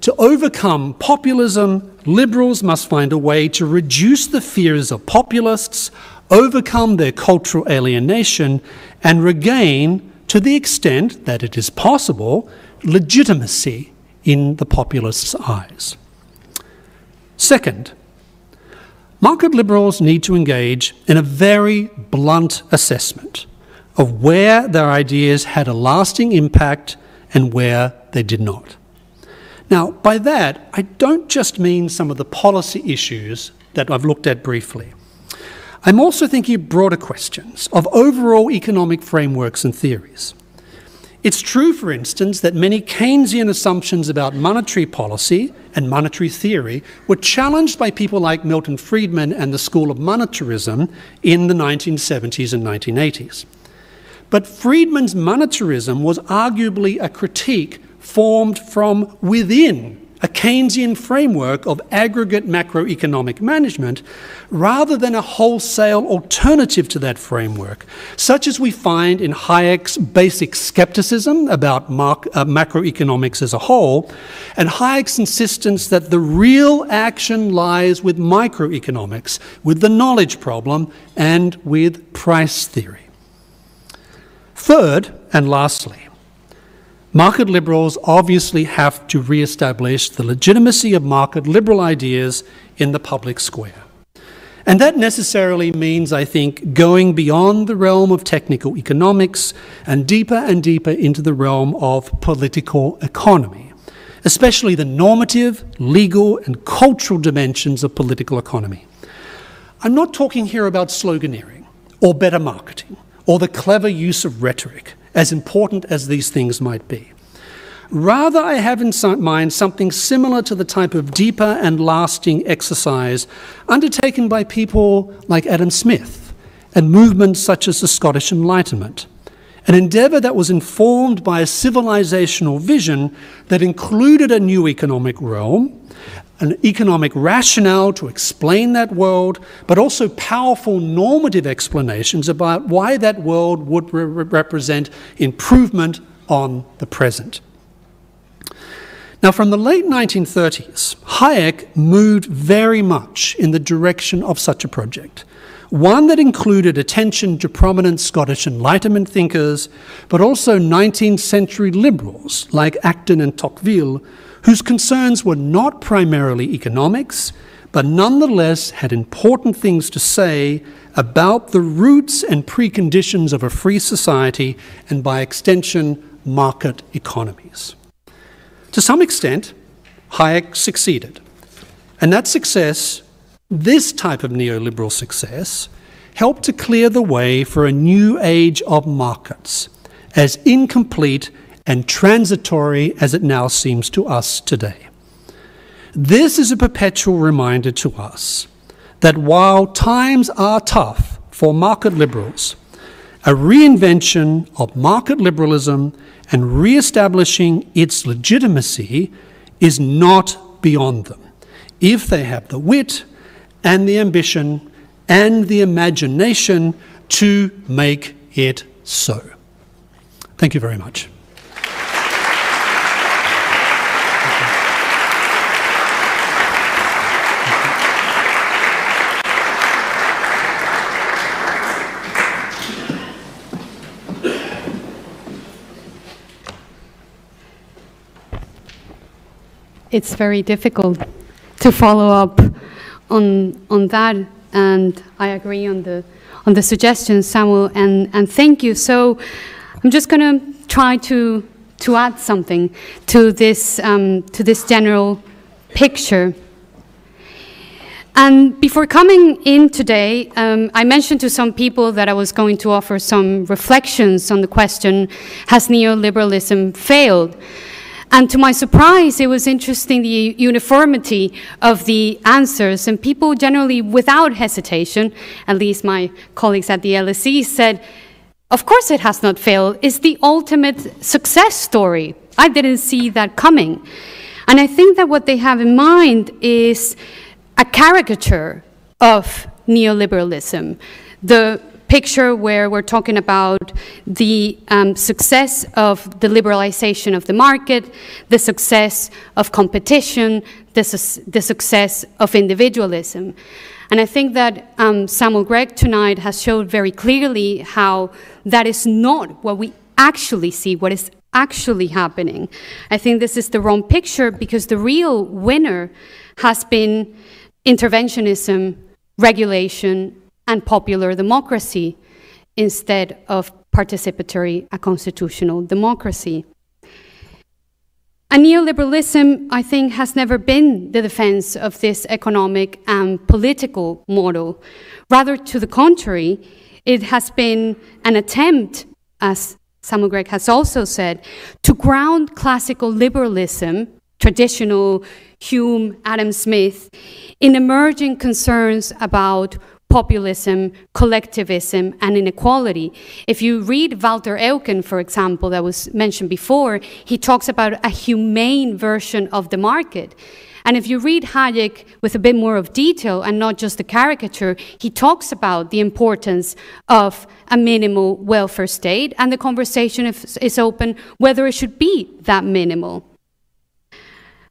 "To overcome populism, liberals must find a way to reduce the fears of populists, overcome their cultural alienation, and regain, to the extent that it is possible, legitimacy in the populists' eyes." Second, market liberals need to engage in a very blunt assessment of where their ideas had a lasting impact and where they did not. Now, by that, I don't just mean some of the policy issues that I've looked at briefly. I'm also thinking of broader questions of overall economic frameworks and theories. It's true, for instance, that many Keynesian assumptions about monetary policy and monetary theory were challenged by people like Milton Friedman and the School of Monetarism in the 1970s and 1980s. But Friedman's monetarism was arguably a critique formed from within a Keynesian framework of aggregate macroeconomic management rather than a wholesale alternative to that framework, such as we find in Hayek's basic skepticism about macroeconomics as a whole, and Hayek's insistence that the real action lies with microeconomics, with the knowledge problem, and with price theory. Third, and lastly, market liberals obviously have to re-establish the legitimacy of market liberal ideas in the public square. And that necessarily means, I think, going beyond the realm of technical economics and deeper into the realm of political economy, especially the normative, legal, and cultural dimensions of political economy. I'm not talking here about sloganeering or better marketing or the clever use of rhetoric, as important as these things might be. Rather, I have in mind something similar to the type of deeper and lasting exercise undertaken by people like Adam Smith and movements such as the Scottish Enlightenment, an endeavour that was informed by a civilizational vision that included a new economic realm, an economic rationale to explain that world, but also powerful normative explanations about why that world would represent improvement on the present. Now, from the late 1930s, Hayek moved very much in the direction of such a project, one that included attention to prominent Scottish Enlightenment thinkers, but also 19th century liberals like Acton and Tocqueville, whose concerns were not primarily economics, but nonetheless had important things to say about the roots and preconditions of a free society and, by extension, market economies. To some extent, Hayek succeeded. And that success, this type of neoliberal success, helped to clear the way for a new age of markets, as incomplete and transitory as it now seems to us today. This is a perpetual reminder to us that while times are tough for market liberals, a reinvention of market liberalism and re-establishing its legitimacy is not beyond them, if they have the wit and the ambition and the imagination to make it so. Thank you very much. It's very difficult to follow up on that, and I agree on the suggestions, Samuel, and thank you. So I'm just going to try to add something to this general picture. And before coming in today, I mentioned to some people that I was going to offer some reflections on the question, has neoliberalism failed? And to my surprise, it was interesting the uniformity of the answers, and people generally without hesitation, at least my colleagues at the LSE said, of course it has not failed. It's the ultimate success story. I didn't see that coming. And I think that what they have in mind is a caricature of neoliberalism. The picture where we're talking about the success of the liberalization of the market, the success of competition, the success of individualism. And I think that Samuel Gregg tonight has showed very clearly how that is not what we actually see, what is actually happening. I think this is the wrong picture because the real winner has been interventionism, regulation, and popular democracy instead of participatory and constitutional democracy. And neoliberalism, I think, has never been the defense of this economic and political model. Rather, to the contrary, it has been an attempt, as Samuel Gregg has also said, to ground classical liberalism, traditional Hume, Adam Smith, in emerging concerns about populism, collectivism, and inequality. If you read Walter Eucken, for example, that was mentioned before, he talks about a humane version of the market. And if you read Hayek with a bit more of detail and not just the caricature, he talks about the importance of a minimal welfare state, and the conversation is open whether it should be that minimal.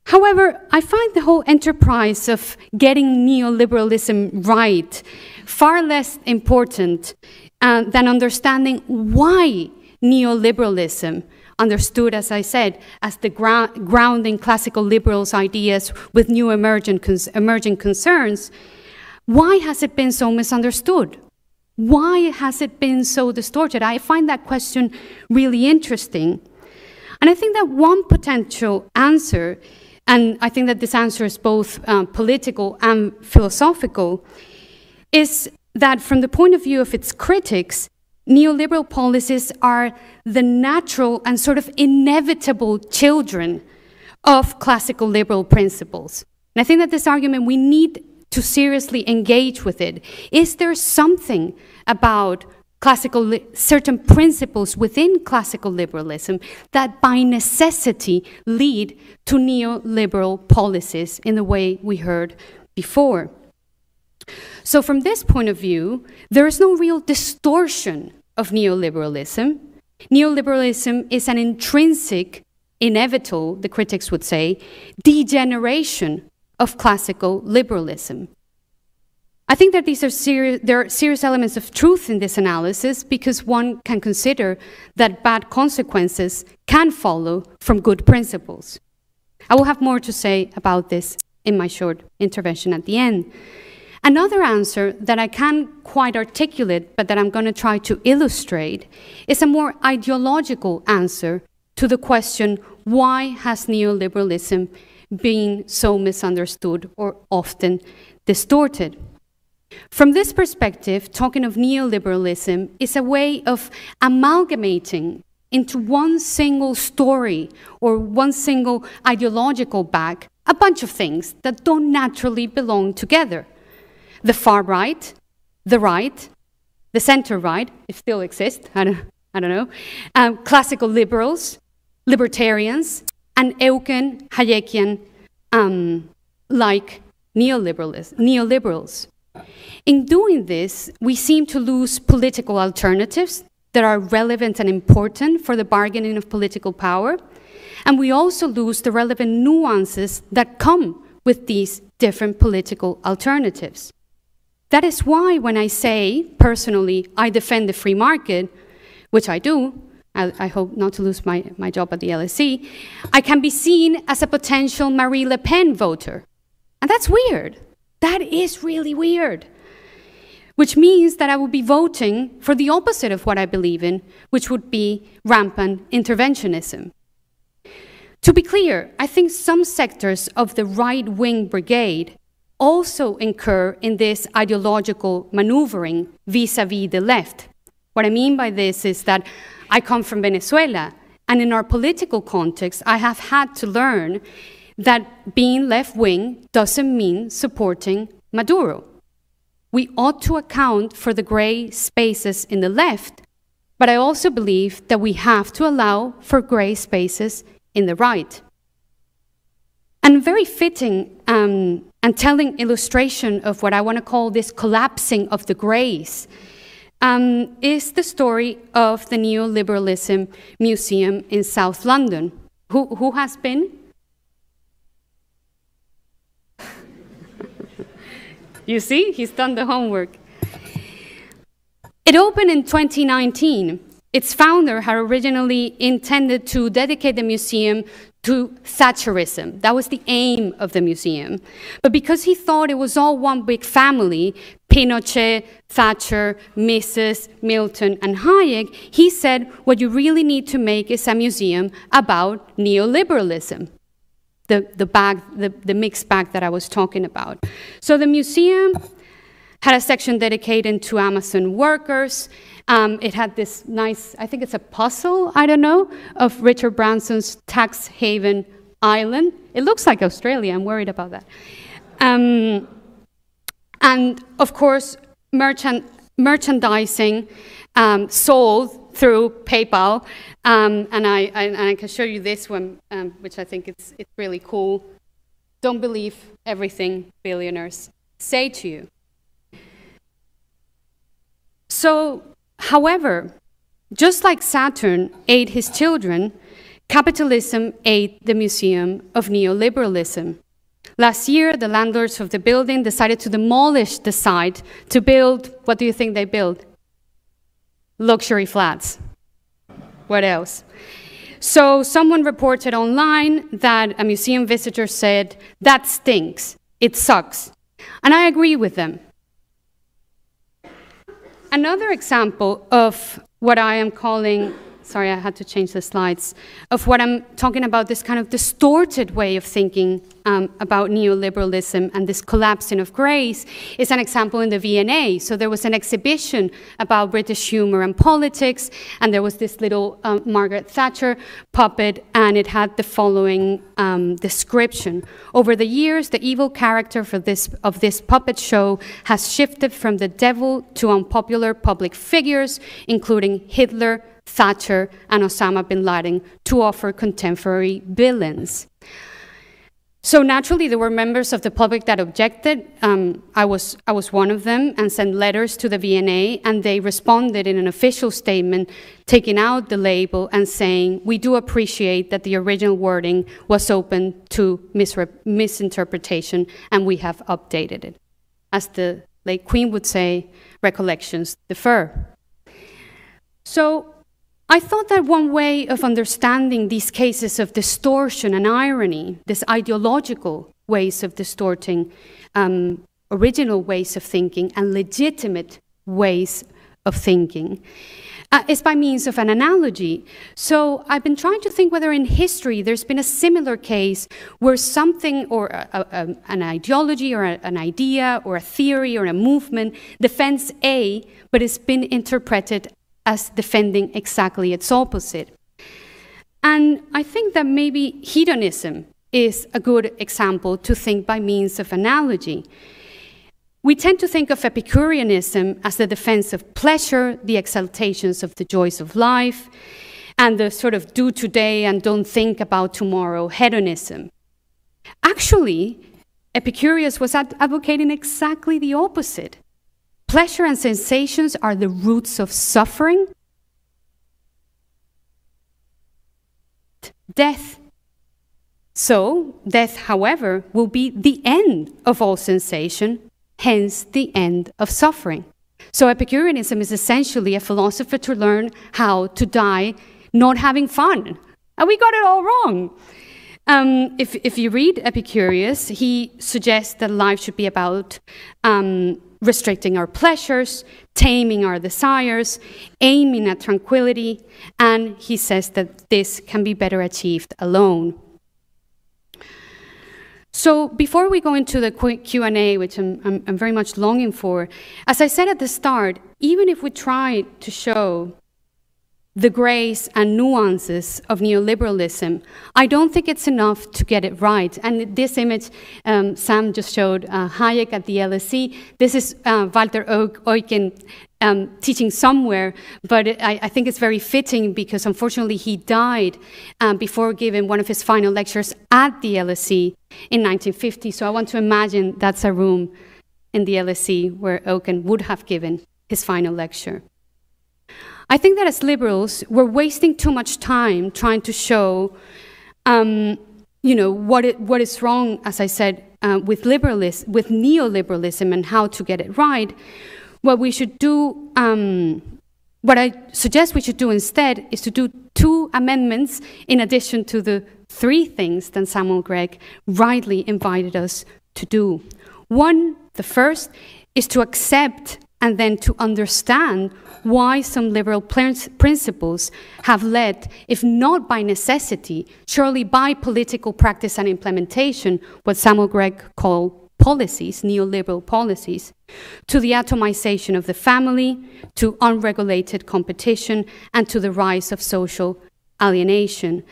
However, I find the whole enterprise of getting neoliberalism right far less important than understanding why neoliberalism, understood, as I said, as the grounding classical liberals' ideas with new emerging concerns, why has it been so misunderstood? Why has it been so distorted? I find that question really interesting. And I think that one potential answer, and I think that this answer is both political and philosophical, is that from the point of view of its critics, neoliberal policies are the natural and sort of inevitable children of classical liberal principles. And I think that this argument, we need to seriously engage with it. Is there something about certain principles within classical liberalism that by necessity lead to neoliberal policies in the way we heard before? So from this point of view, there is no real distortion of neoliberalism. Neoliberalism is an intrinsic, inevitable, the critics would say, degeneration of classical liberalism. I think that there are serious elements of truth in this analysis, because one can consider that bad consequences can follow from good principles. I will have more to say about this in my short intervention at the end. Another answer that I can't quite articulate, but that I'm going to try to illustrate, is a more ideological answer to the question, why has neoliberalism been so misunderstood or often distorted? From this perspective, talking of neoliberalism is a way of amalgamating into one single story or one single ideological bag a bunch of things that don't naturally belong together. The far right, the center right, if still exists, I don't know, classical liberals, libertarians, and Eucken, Hayekian, like neoliberals. In doing this, we seem to lose political alternatives that are relevant and important for the bargaining of political power, and we also lose the relevant nuances that come with these different political alternatives. That is why when I say, personally, I defend the free market, which I do, I hope not to lose my job at the LSE, I can be seen as a potential Marie Le Pen voter. And that's weird. That is really weird. Which means that I will be voting for the opposite of what I believe in, which would be rampant interventionism. To be clear, I think some sectors of the right-wing brigade also incur in this ideological maneuvering vis-à-vis the left. What I mean by this is that I come from Venezuela, and in our political context, I have had to learn that being left-wing doesn't mean supporting Maduro. We ought to account for the gray spaces in the left, but I also believe that we have to allow for gray spaces in the right. And very fitting and telling illustration of what I want to call this collapsing of the grays is the story of the Neoliberalism Museum in South London. Who has been? You see, he's done the homework. It opened in 2019. Its founder had originally intended to dedicate the museum to Thatcherism. That was the aim of the museum. But because he thought it was all one big family, Pinochet, Thatcher, Mrs., Milton, and Hayek, he said, what you really need to make is a museum about neoliberalism. The mixed bag that I was talking about. So the museum had a section dedicated to Amazon workers. It had this nice, I think it's a puzzle, I don't know, of Richard Branson's tax haven island. It looks like Australia, I'm worried about that. And of course, merchandising sold through PayPal, and I can show you this one, which I think it's really cool. Don't believe everything billionaires say to you. So, however, just like Saturn ate his children, capitalism ate the museum of neoliberalism. Last year, the landlords of the building decided to demolish the site to build, what do you think they built? Luxury flats. What else? So someone reported online that a museum visitor said, "That stinks, it sucks." And I agree with them. Another example of what I am calling, sorry, I had to change the slides, of what I'm talking about, this kind of distorted way of thinking about neoliberalism and this collapsing of grace, is an example in the V&A. So there was an exhibition about British humor and politics, and there was this little Margaret Thatcher puppet, and it had the following description. Over the years, the evil character of this puppet show has shifted from the devil to unpopular public figures, including Hitler, Thatcher, and Osama bin Laden, to offer contemporary villains. So naturally, there were members of the public that objected. I was one of them, and sent letters to the V&A, and they responded in an official statement, taking out the label and saying, "We do appreciate that the original wording was open to misinterpretation, and we have updated it." As the late Queen would say, recollections defer. So I thought that one way of understanding these cases of distortion and irony, these ideological ways of distorting original ways of thinking and legitimate ways of thinking, is by means of an analogy. So I've been trying to think whether in history there's been a similar case where something, or an ideology or an idea or a theory or a movement defends A, but it's been interpreted as defending exactly its opposite. And I think that maybe hedonism is a good example to think by means of analogy. We tend to think of Epicureanism as the defense of pleasure, the exaltations of the joys of life, and the sort of do today and don't think about tomorrow hedonism. Actually, Epicurus was advocating exactly the opposite. Pleasure and sensations are the roots of suffering, death. So, death, however, will be the end of all sensation, hence the end of suffering. So Epicureanism is essentially a philosophy to learn how to die not having fun. And we got it all wrong. If you read Epicurus, he suggests that life should be about restricting our pleasures, taming our desires, aiming at tranquility, and he says that this can be better achieved alone. So before we go into the quick Q&A, which I'm very much longing for, as I said at the start, even if we try to show the grace and nuances of neoliberalism, I don't think it's enough to get it right. And this image Sam just showed, Hayek at the LSE. This is Walter Eucken teaching somewhere, but I think it's very fitting because unfortunately he died before giving one of his final lectures at the LSE in 1950. So I want to imagine that's a room in the LSE where Eucken would have given his final lecture. I think that as liberals, we're wasting too much time trying to show, what is wrong, as I said, with neoliberalism and how to get it right. What we should do, what I suggest we should do instead, is to do 2 amendments in addition to the 3 things that Samuel Gregg rightly invited us to do. One, the first, is to accept and then to understand why some liberal principles have led, if not by necessity, surely by political practice and implementation, what Samuel Gregg called policies, neoliberal policies, to the atomization of the family, to unregulated competition, and to the rise of social alienation.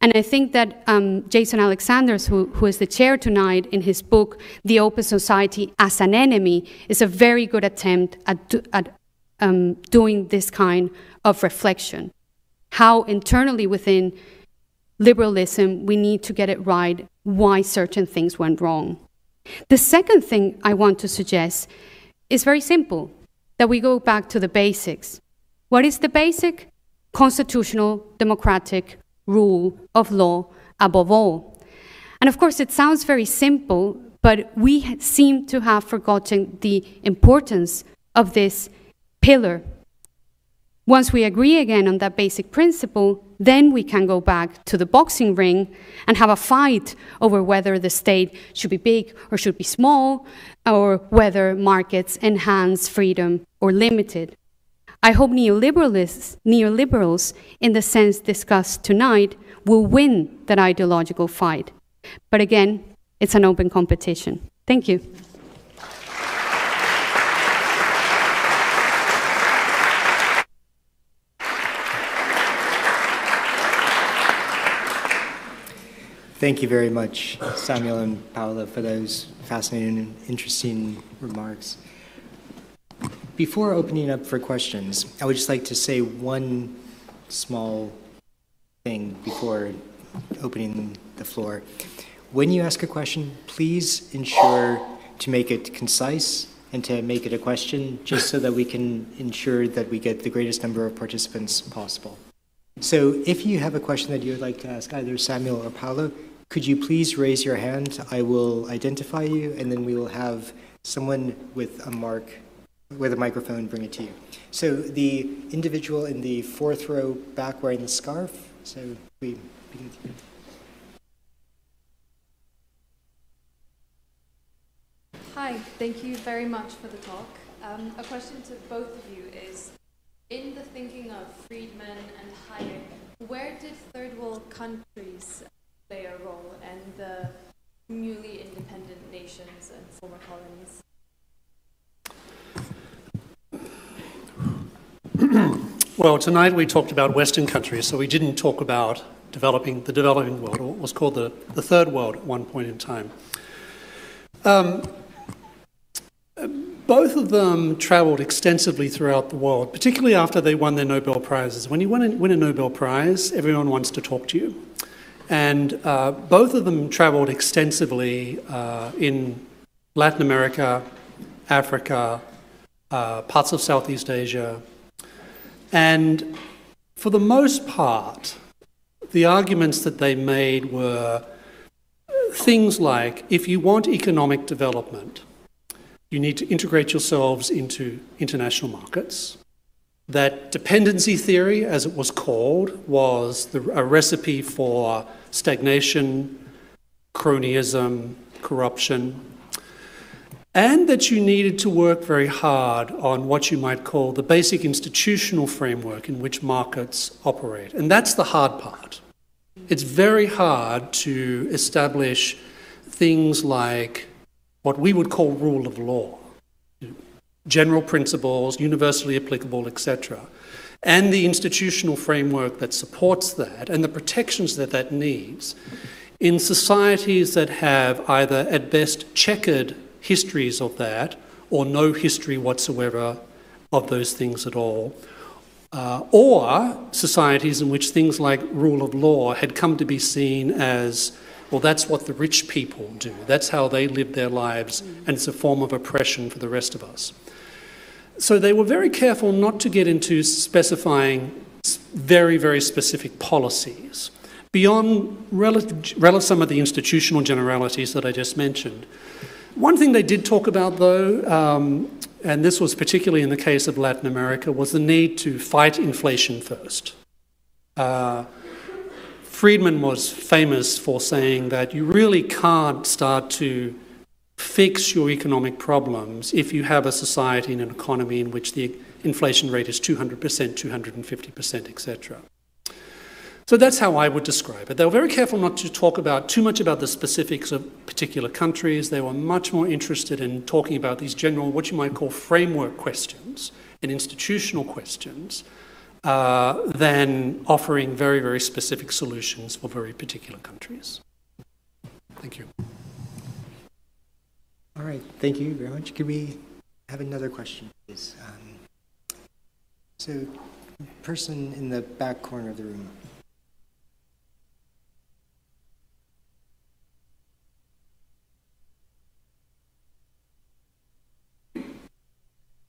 And I think that Jason Alexander's, who is the chair tonight, in his book, The Open Society as an Enemy, is a very good attempt at doing this kind of reflection. How internally within liberalism we need to get it right, why certain things went wrong. The second thing I want to suggest is very simple, that we go back to the basics. What is the basic? Constitutional, democratic rule of law above all. And of course, it sounds very simple, but we seem to have forgotten the importance of this pillar. Once we agree again on that basic principle, then we can go back to the boxing ring and have a fight over whether the state should be big or should be small, or whether markets enhance freedom or limit it. I hope neoliberals, in the sense discussed tonight, will win that ideological fight. But again, it's an open competition. Thank you. Thank you very much, Samuel and Paola, for those fascinating and interesting remarks. Before opening up for questions, I would just like to say one small thing before opening the floor. When you ask a question, please ensure to make it concise and to make it a question, just so that we can ensure that we get the greatest number of participants possible. So if you have a question that you would like to ask either Samuel or Paolo, could you please raise your hand? I will identify you, and then we will have someone with a microphone bring it to you. So the individual in the fourth row back wearing the scarf, so we begin with you. Hi, thank you very much for the talk. A question to both of you is, in the thinking of Friedman and Hayek, where did third world countries play a role and the newly independent nations and former colonies? Well, tonight we talked about Western countries, so we didn't talk about the developing world, or what was called the third world at one point in time. Both of them traveled extensively throughout the world, particularly after they won their Nobel Prizes. When you win a Nobel Prize, everyone wants to talk to you. And both of them traveled extensively in Latin America, Africa, parts of Southeast Asia. And for the most part, the arguments that they made were things like, if you want economic development, you need to integrate yourselves into international markets. That dependency theory, as it was called, was a recipe for stagnation, cronyism, corruption, and that you needed to work very hard on what you might call the basic institutional framework in which markets operate. And that's the hard part. It's very hard to establish things like what we would call rule of law, general principles, universally applicable, etc., and the institutional framework that supports that and the protections that that needs in societies that have either at best checkered histories of that or no history whatsoever of those things at all, or societies in which things like rule of law had come to be seen as, well, that's what the rich people do. That's how they live their lives, and it's a form of oppression for the rest of us. So they were very careful not to get into specifying very, very specific policies beyond some of the institutional generalities that I just mentioned. One thing they did talk about, though, and this was particularly in the case of Latin America, was the need to fight inflation first. Friedman was famous for saying that you really can't start to fix your economic problems if you have a society and an economy in which the inflation rate is 200%, 250%, etc. So that's how I would describe it. They were very careful not to talk about too much about the specifics of particular countries. They were much more interested in talking about these general, what you might call framework questions and institutional questions than offering very, very specific solutions for very particular countries. Thank you. All right, thank you very much. Could we have another question, please? So, person in the back corner of the room.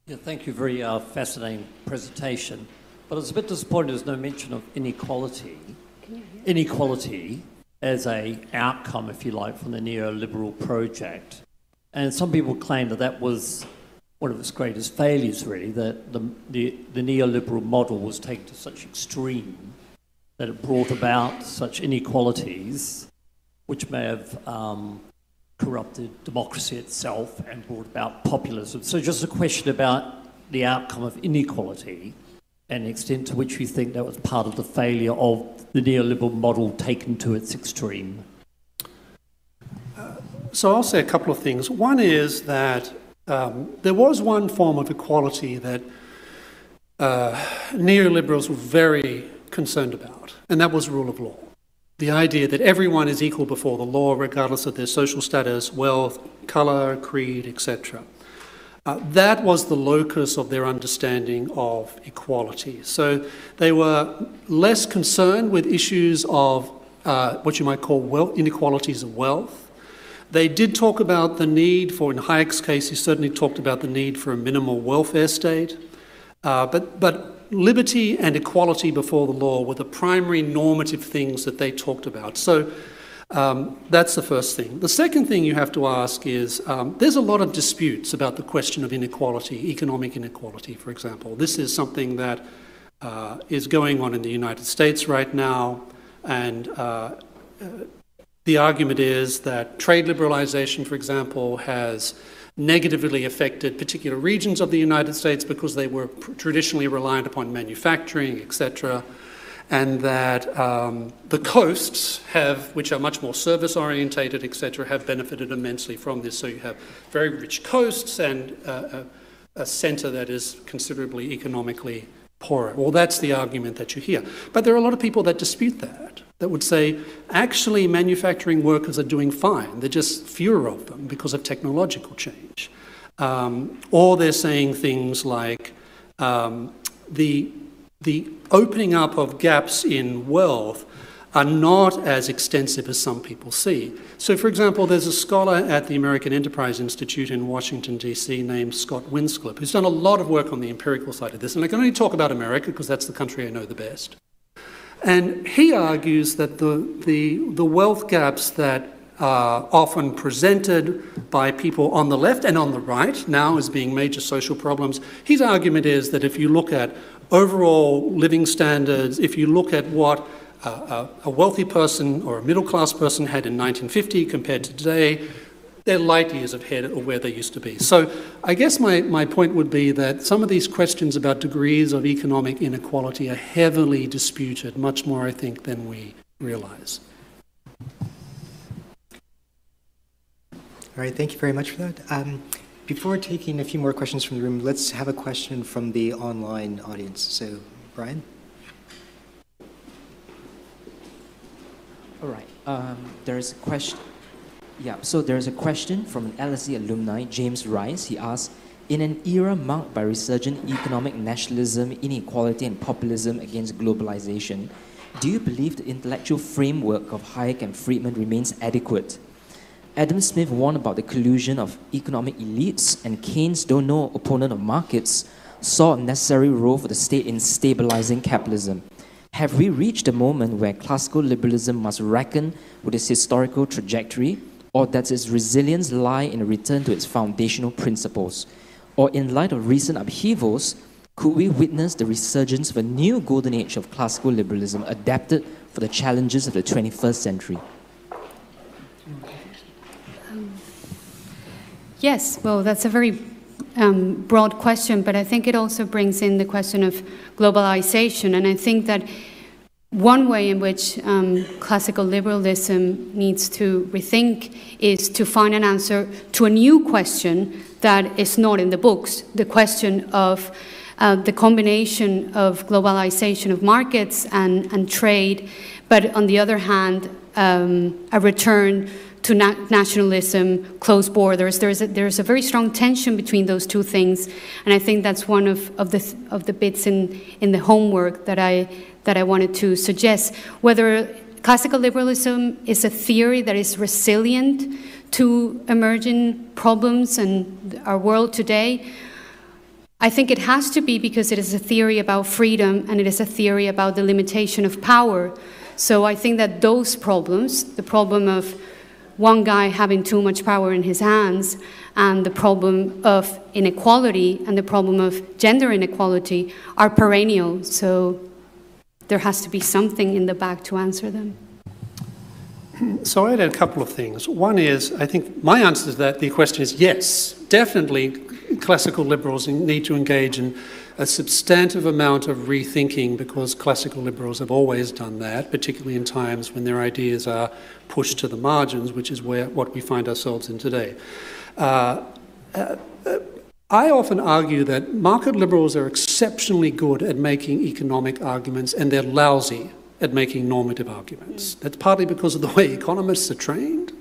Yeah, thank you. Very fascinating presentation. But I was a bit disappointed there's no mention of inequality. Inequality as an outcome, if you like, from the neoliberal project. And some people claim that that was one of its greatest failures, really, that the neoliberal model was taken to such extreme that it brought about such inequalities which may have corrupted democracy itself and brought about populism. So just a question about the outcome of inequality and the extent to which you think that was part of the failure of the neoliberal model taken to its extreme. So I'll say a couple of things. One is that there was one form of equality that neoliberals were very concerned about, and that was rule of law. The idea that everyone is equal before the law, regardless of their social status, wealth, colour, creed, etc. That was the locus of their understanding of equality. So they were less concerned with issues of what you might call inequalities of wealth. They did talk about the need for, in Hayek's case, he certainly talked about the need for a minimal welfare state. But liberty and equality before the law were the primary normative things that they talked about. So that's the first thing. The second thing you have to ask is, there's a lot of disputes about the question of inequality, economic inequality, for example. This is something that is going on in the United States right now, and the argument is that trade liberalization, for example, has negatively affected particular regions of the United States because they were traditionally reliant upon manufacturing, etc., and that the coasts which are much more service-orientated, etc., have benefited immensely from this. So you have very rich coasts and a centre that is considerably economically poorer. Well, that's the argument that you hear. But there are a lot of people that dispute that would say, actually, manufacturing workers are doing fine. They're just fewer of them because of technological change. Or they're saying things like the opening up of gaps in wealth are not as extensive as some people see. So, for example, there's a scholar at the American Enterprise Institute in Washington, D.C. named Scott Winsclip, who's done a lot of work on the empirical side of this. And I can only talk about America because that's the country I know the best. And he argues that the wealth gaps that are often presented by people on the left and on the right now as being major social problems, his argument is that if you look at overall living standards, if you look at what a wealthy person or a middle-class person had in 1950 compared to today, they're light years ahead of where they used to be. So I guess my point would be that some of these questions about degrees of economic inequality are heavily disputed, much more, I think, than we realise. All right, thank you very much for that. Before taking a few more questions from the room, let's have a question from the online audience. So, Brian? All right, there is a question. Yeah, so there's a question from an LSE alumni, James Rice. He asks, in an era marked by resurgent economic nationalism, inequality and populism against globalization, do you believe the intellectual framework of Hayek and Friedman remains adequate? Adam Smith warned about the collusion of economic elites, and Keynes, though no opponent of markets, saw a necessary role for the state in stabilizing capitalism. Have we reached a moment where classical liberalism must reckon with its historical trajectory, or does its resilience lie in a return to its foundational principles? Or in light of recent upheavals, could we witness the resurgence of a new golden age of classical liberalism adapted for the challenges of the 21st century? Yes, well, that's a very broad question, but I think it also brings in the question of globalization. And I think that one way in which classical liberalism needs to rethink is to find an answer to a new question that is not in the books, the question of the combination of globalization of markets and trade, but on the other hand, a return to nationalism, closed borders. There's a very strong tension between those two things, and I think that's one of the bits in the homework that I wanted to suggest. Whether classical liberalism is a theory that is resilient to emerging problems and our world today, I think it has to be, because it is a theory about freedom and it is a theory about the limitation of power. So I think that those problems, the problem of one guy having too much power in his hands, and the problem of inequality and the problem of gender inequality are perennial. So there has to be something in the back to answer them. So I'd add a couple of things. One is, I think my answer to that, the question is yes, definitely classical liberals need to engage in a substantive amount of rethinking, because classical liberals have always done that, particularly in times when their ideas are pushed to the margins, which is what we find ourselves in today. I often argue that market liberals are exceptionally good at making economic arguments, and they're lousy at making normative arguments. That's partly because of the way economists are trained.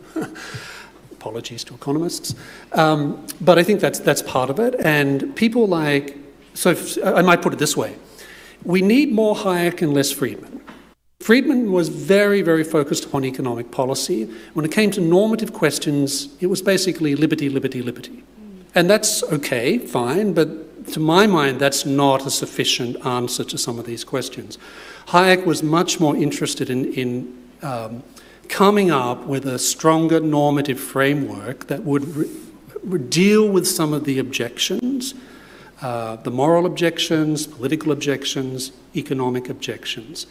Apologies to economists. But I think that's part of it. And people like, so I might put it this way. We need more Hayek and less Friedman. Friedman was very, very focused upon economic policy. When it came to normative questions, it was basically liberty, liberty, liberty. And that's okay, fine, but to my mind, that's not a sufficient answer to some of these questions. Hayek was much more interested in coming up with a stronger normative framework that would deal with some of the objections, the moral objections, political objections, economic objections.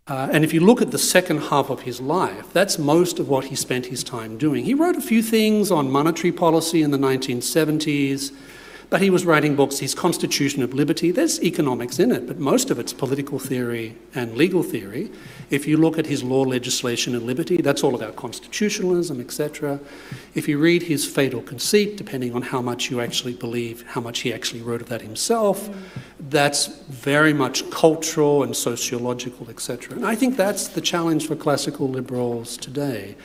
And if you look at the second half of his life, that's most of what he spent his time doing. He wrote a few things on monetary policy in the 1970s, but he was writing books, his Constitution of Liberty, there's economics in it, but most of it's political theory and legal theory. If you look at his law, legislation and liberty, that's all about constitutionalism, etc. If you read his Fatal Conceit, depending on how much you actually believe, how much he actually wrote of that himself, that's very much cultural and sociological, etc. And I think that's the challenge for classical liberals today.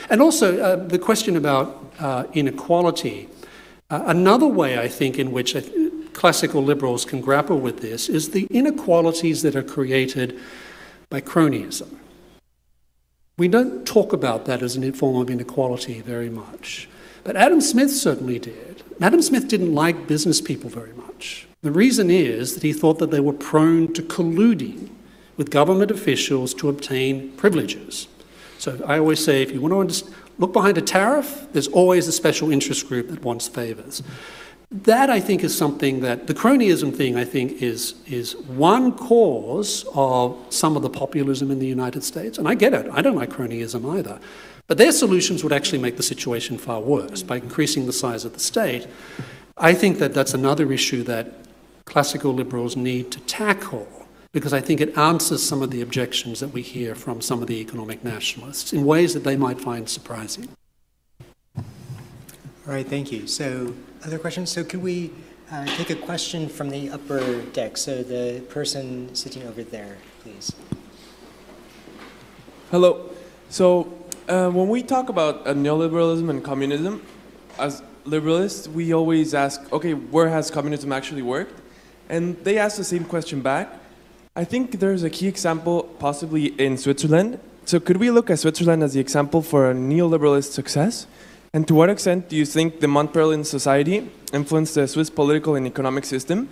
And also the question about inequality. Another way, I think, in which classical liberals can grapple with this is the inequalities that are created by cronyism. We don't talk about that as a form of inequality very much, but Adam Smith certainly did. Adam Smith didn't like business people very much. The reason is that he thought that they were prone to colluding with government officials to obtain privileges. So I always say, if you want to look behind a tariff, there's always a special interest group that wants favours. That, I think, is something that the cronyism thing, I think, is one cause of some of the populism in the United States. And I get it. I don't like cronyism either. But their solutions would actually make the situation far worse by increasing the size of the state. I think that that's another issue that classical liberals need to tackle, because I think it answers some of the objections that we hear from some of the economic nationalists in ways that they might find surprising. All right, thank you. So, other questions? So could we take a question from the upper deck? So the person sitting over there, please. Hello. So when we talk about neoliberalism and communism, as liberalists, we always ask, okay, where has communism actually worked? And they ask the same question back. I think there's a key example possibly in Switzerland. So could we look at Switzerland as the example for a neoliberalist success? And to what extent do you think the Montpellier society influenced the Swiss political and economic system?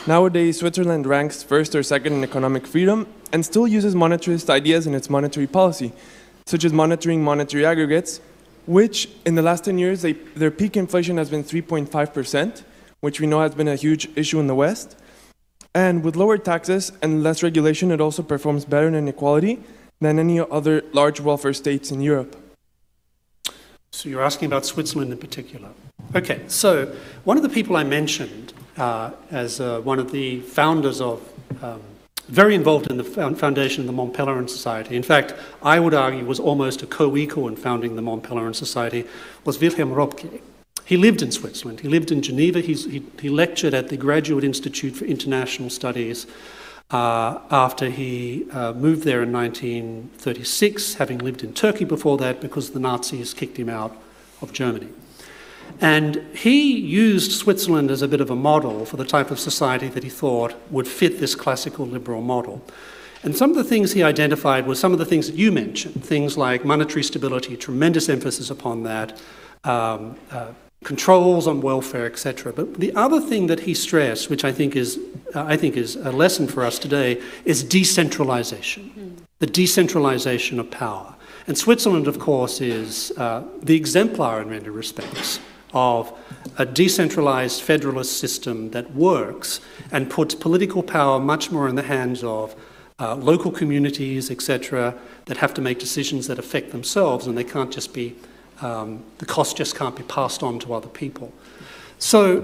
Nowadays, Switzerland ranks first or second in economic freedom and still uses monetarist ideas in its monetary policy, such as monitoring monetary aggregates, which in the last 10 years, their peak inflation has been 3.5%, which we know has been a huge issue in the West. And with lower taxes and less regulation, it also performs better in inequality than any other large welfare states in Europe. So you're asking about Switzerland in particular. Okay, so one of the people I mentioned as one of the founders of, very involved in the foundation of the Montpellier Society, in fact, I would argue was almost a co-equal in founding the Montpellier Society, was Wilhelm Röpke. he lived in Switzerland. He lived in Geneva. He lectured at the Graduate Institute for International Studies after he moved there in 1936, having lived in Turkey before that because the Nazis kicked him out of Germany. And he used Switzerland as a bit of a model for the type of society that he thought would fit this classical liberal model. And some of the things he identified were some of the things that you mentioned, things like monetary stability, tremendous emphasis upon that, controls on welfare, etc. But the other thing that he stressed, which I think is a lesson for us today, is decentralization, the decentralization of power. And Switzerland, of course, is the exemplar in many respects of a decentralized federalist system that works and puts political power much more in the hands of local communities, etc., that have to make decisions that affect themselves, and they can't just be, the cost just can't be passed on to other people. So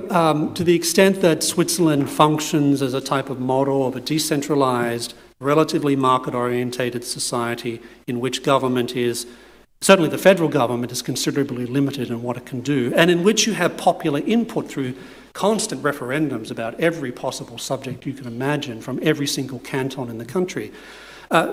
to the extent that Switzerland functions as a type of model of a decentralized, relatively market-orientated society in which government is, certainly the federal government is considerably limited in what it can do, and in which you have popular input through constant referendums about every possible subject you can imagine from every single canton in the country.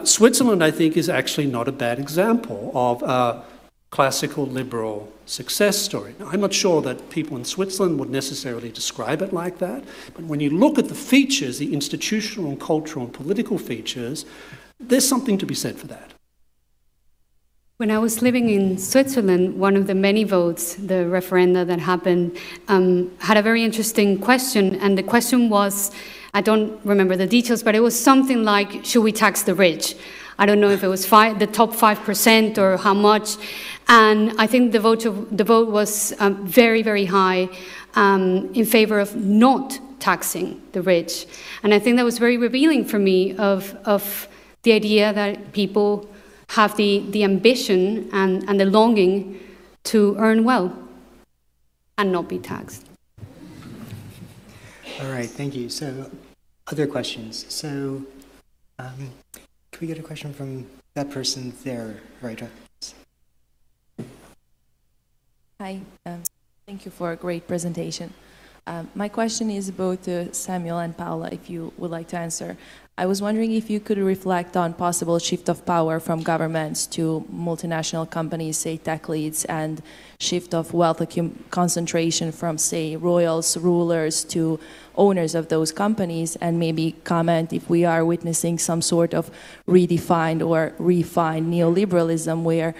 Switzerland, I think, is actually not a bad example of a classical liberal success story. Now, I'm not sure that people in Switzerland would necessarily describe it like that, but when you look at the features, the institutional and cultural and political features, there's something to be said for that. When I was living in Switzerland, one of the many votes, the referenda that happened, had a very interesting question, and the question was, I don't remember the details, but it was something like, should we tax the rich? I don't know if it was the top 5% or how much, and I think the vote was very, very high in favor of not taxing the rich, and I think that was very revealing for me of the idea that people have the ambition and the longing to earn well and not be taxed. All right, thank you. So, other questions? So, can we get a question from that person there, right? Hi, thank you for a great presentation. My question is both to Samuel and Paula, if you would like to answer. I was wondering if you could reflect on possible shift of power from governments to multinational companies, say tech leads, and shift of wealth concentration from, say, royals, rulers, to owners of those companies, and maybe comment if we are witnessing some sort of redefined or refined neoliberalism where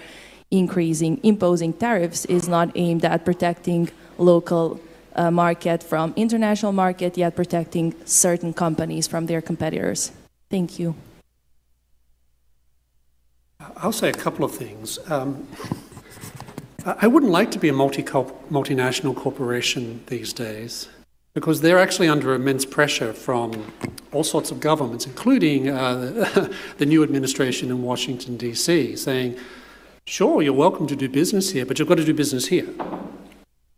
imposing tariffs is not aimed at protecting local market from international market, yet protecting certain companies from their competitors. Thank you. I'll say a couple of things. I wouldn't like to be a multinational corporation these days because they're actually under immense pressure from all sorts of governments, including the new administration in Washington, D.C., saying, sure, you're welcome to do business here, but you've got to do business here,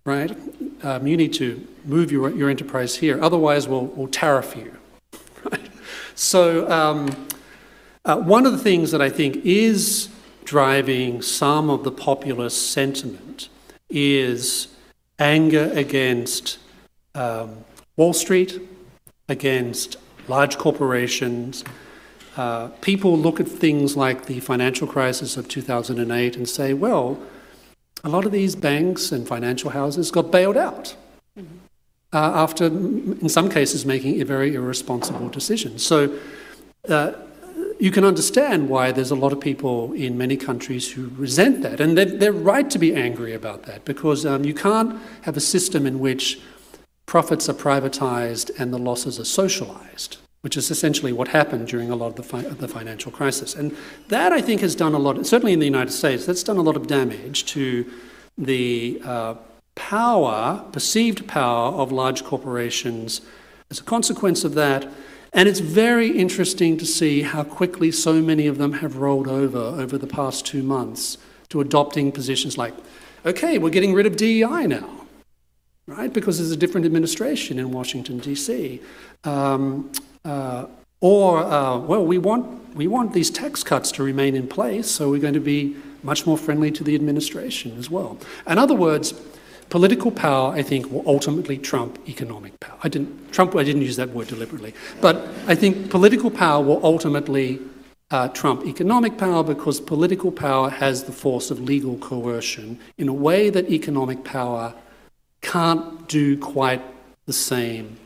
right? You need to move your enterprise here, otherwise we'll tariff you. Right? So one of the things that I think is driving some of the populist sentiment is anger against Wall Street, against large corporations. People look at things like the financial crisis of 2008 and say, well, a lot of these banks and financial houses got bailed out after, in some cases, making a very irresponsible decision. So you can understand why there's a lot of people in many countries who resent that. And they're right to be angry about that because you can't have a system in which profits are privatized and the losses are socialized, which is essentially what happened during a lot of the financial crisis. And that, I think, has done a lot, certainly in the United States, that's done a lot of damage to the perceived power of large corporations as a consequence of that. And it's very interesting to see how quickly so many of them have rolled over the past 2 months to adopting positions like, okay, we're getting rid of DEI now, right? Because there's a different administration in Washington, D.C. Well, we want these tax cuts to remain in place, so we're going to be much more friendly to the administration as well. In other words, Political power, I think, will ultimately trump economic power. I didn't use that word deliberately, but I think political power will ultimately trump economic power because political power has the force of legal coercion in a way that economic power can't do quite the same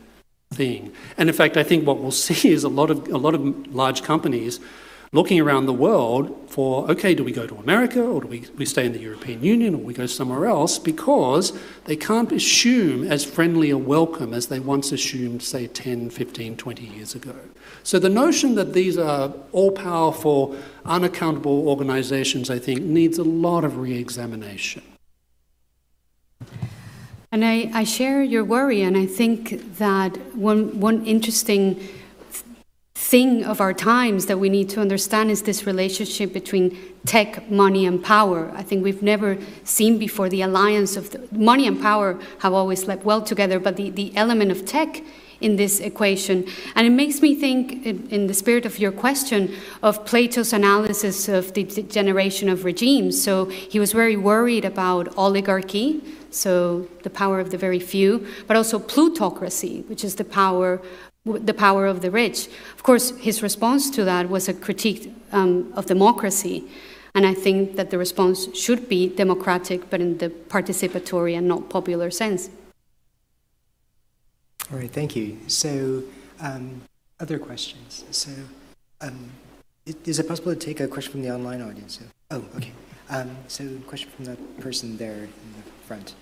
thing. And in fact, I think what we'll see is a lot of large companies looking around the world for, okay, do we go to America or do we stay in the European Union or we go somewhere else, because they can't assume as friendly a welcome as they once assumed, say, 10, 15, 20 years ago. So the notion that these are all-powerful, unaccountable organizations, I think, needs a lot of re-examination. And I share your worry, and I think that one interesting thing of our times that we need to understand is this relationship between tech, money, and power. I think we've never seen before the alliance of money and power have always slept well together, but the element of tech in this equation. And it makes me think, in the spirit of your question, of Plato's analysis of the generation of regimes. So he was very worried about oligarchy, so the power of the very few, but also plutocracy, which is the power of the rich. Of course, his response to that was a critique of democracy. And I think that the response should be democratic, but in the participatory and not popular sense. All right, thank you. So, other questions? So, is it possible to take a question from the online audience? Oh, okay. So, question from that person there in the front.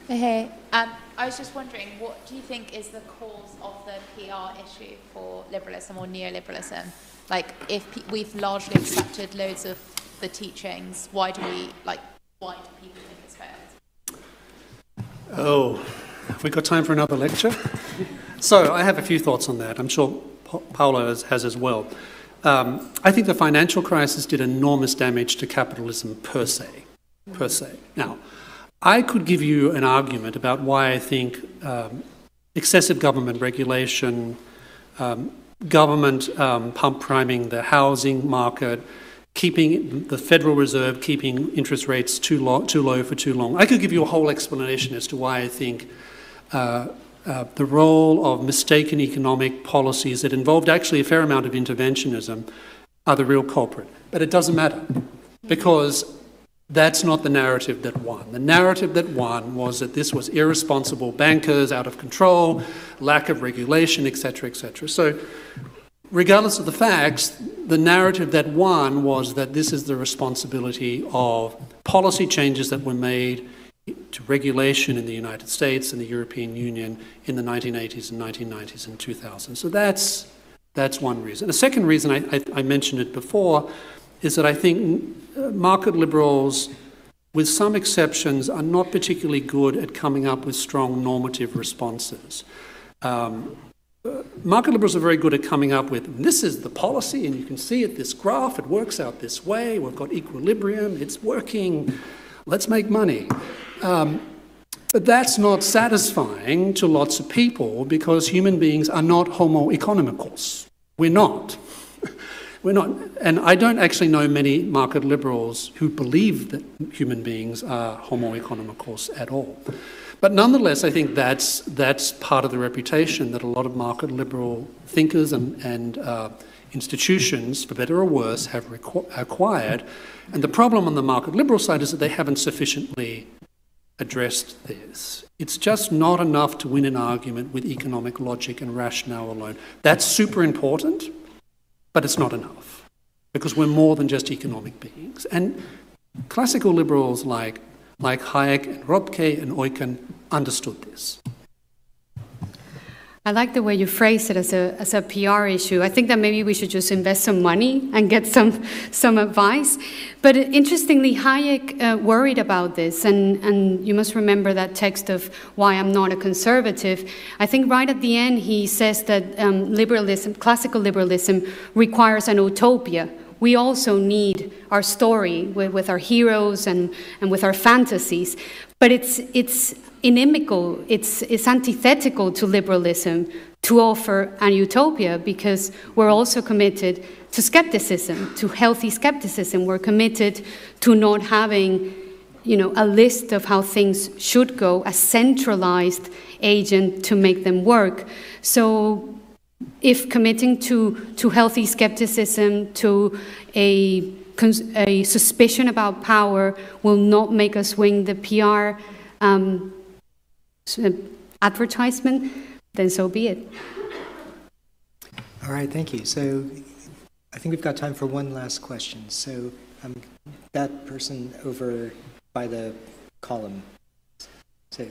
Hey, I was just wondering, what do you think is the cause of the PR issue for liberalism or neoliberalism? Like, if we've largely accepted loads of the teachings, why do people think it's failed? Oh, have we got time for another lecture? So I have a few thoughts on that. I'm sure Paolo has as well. I think the financial crisis did enormous damage to capitalism per se. Now, I could give you an argument about why I think excessive government regulation, government pump priming the housing market, keeping the Federal Reserve keeping interest rates too low for too long. I could give you a whole explanation as to why I think the role of mistaken economic policies that involved actually a fair amount of interventionism are the real culprit. But it doesn't matter, because that's not the narrative that won. The narrative that won was that this was irresponsible bankers, out of control, lack of regulation, etc., etc. So regardless of the facts, the narrative that won was that this is the responsibility of policy changes that were made to regulation in the United States and the European Union in the 1980s and 1990s and 2000. So that's one reason. The second reason, I mentioned it before, is that I think market liberals, with some exceptions, are not particularly good at coming up with strong normative responses. Market liberals are very good at coming up with, this is the policy, and you can see it, this graph, it works out this way, we've got equilibrium, it's working, let's make money. But that's not satisfying to lots of people, because human beings are not homo economicals. We're not. We're not, and I don't actually know many market liberals who believe that human beings are homo economicals at all. But nonetheless, I think that's part of the reputation that a lot of market liberal thinkers and institutions, for better or worse, have acquired. And the problem on the market liberal side is that they haven't sufficiently addressed this. It's just not enough to win an argument with economic logic and rationale alone. That's super important, but it's not enough, because we're more than just economic beings. And classical liberals like Hayek and Robke and Eucken understood this. I like the way you phrase it as a PR issue. I think that maybe we should just invest some money and get some advice. But interestingly, Hayek worried about this, and you must remember that text of Why I'm Not a Conservative. I think right at the end he says that liberalism, classical liberalism, requires an utopia. We also need our story with our heroes and with our fantasies. But it's inimical, it's antithetical to liberalism to offer an utopia, because we're also committed to skepticism, to healthy skepticism. We're committed to not having a list of how things should go, a centralized agent to make them work. So if committing to healthy skepticism, to a suspicion about power will not make us win the PR advertisement, then so be it. All right, thank you. So I think we've got time for one last question. So that person over by the column. So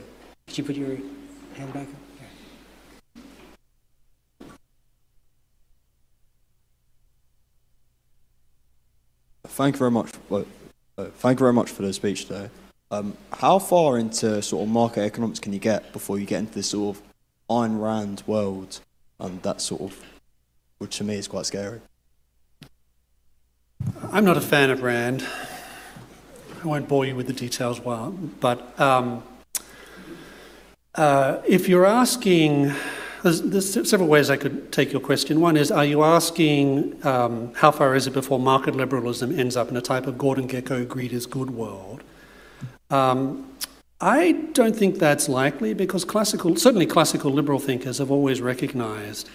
could you put your hand back up? Thank you very much. Thank you very much for the speech today. How far into sort of market economics can you get before you get into this sort of Ayn Rand world, and that sort of, which to me is quite scary? I'm not a fan of Rand. I won't bore you with the details, but if you're asking, there's several ways I could take your question. One is, are you asking how far is it before market liberalism ends up in a type of Gordon Gekko greed is good world? I don't think that's likely, because certainly classical liberal thinkers have always recognised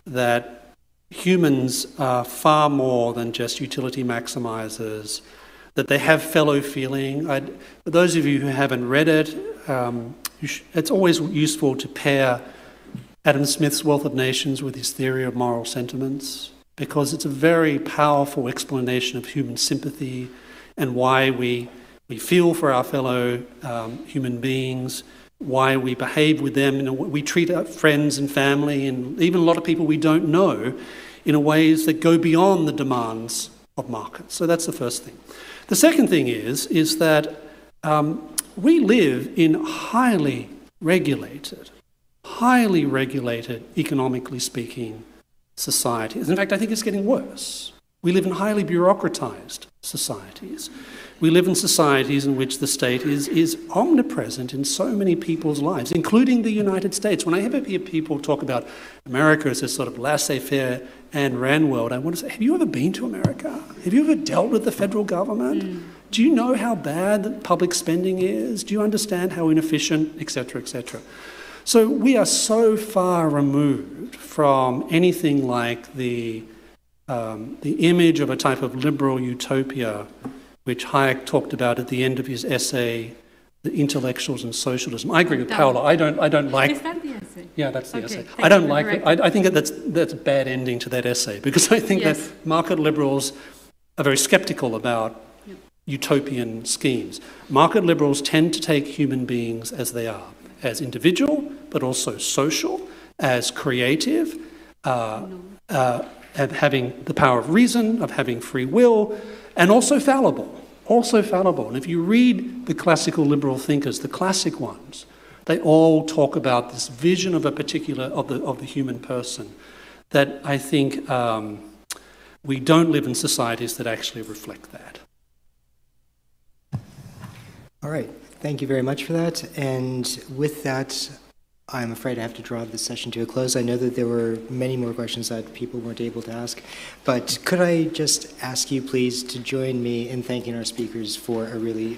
that humans are far more than just utility maximisers, that they have fellow feeling. For those of you who haven't read it, it's always useful to pair Adam Smith's Wealth of Nations with his theory of moral sentiments, because it's a very powerful explanation of human sympathy and why we feel for our fellow human beings, why we behave with them, we treat our friends and family and even a lot of people we don't know in ways that go beyond the demands of markets. So that's the first thing. The second thing is that we live in highly regulated, economically speaking, societies. In fact, I think it's getting worse. We live in highly bureaucratized societies. We live in societies in which the state is omnipresent in so many people's lives, including the United States. When I ever hear people talk about America as this sort of laissez-faire Ayn Rand world, I want to say, have you ever been to America? Have you ever dealt with the federal government? Do you know how bad public spending is? Do you understand how inefficient, et cetera, et cetera? So we are so far removed from anything like the image of a type of liberal utopia which Hayek talked about at the end of his essay, The Intellectuals and Socialism. I agree with Paola. I don't like... Is that the essay? Yeah, that's the essay. Thank I don't you. like it. I think that's a bad ending to that essay, because I think that market liberals are very sceptical about utopian schemes. Market liberals tend to take human beings as they are, as individual, but also social, as creative, of having the power of reason, of having free will, and also fallible. And if you read the classical liberal thinkers, the classic ones, they all talk about this vision of a particular, of the human person, that I think we don't live in societies that actually reflect that. All right, thank you very much for that. And with that, I'm afraid I have to draw this session to a close. I know that there were many more questions that people weren't able to ask, but could I just ask you please to join me in thanking our speakers for a really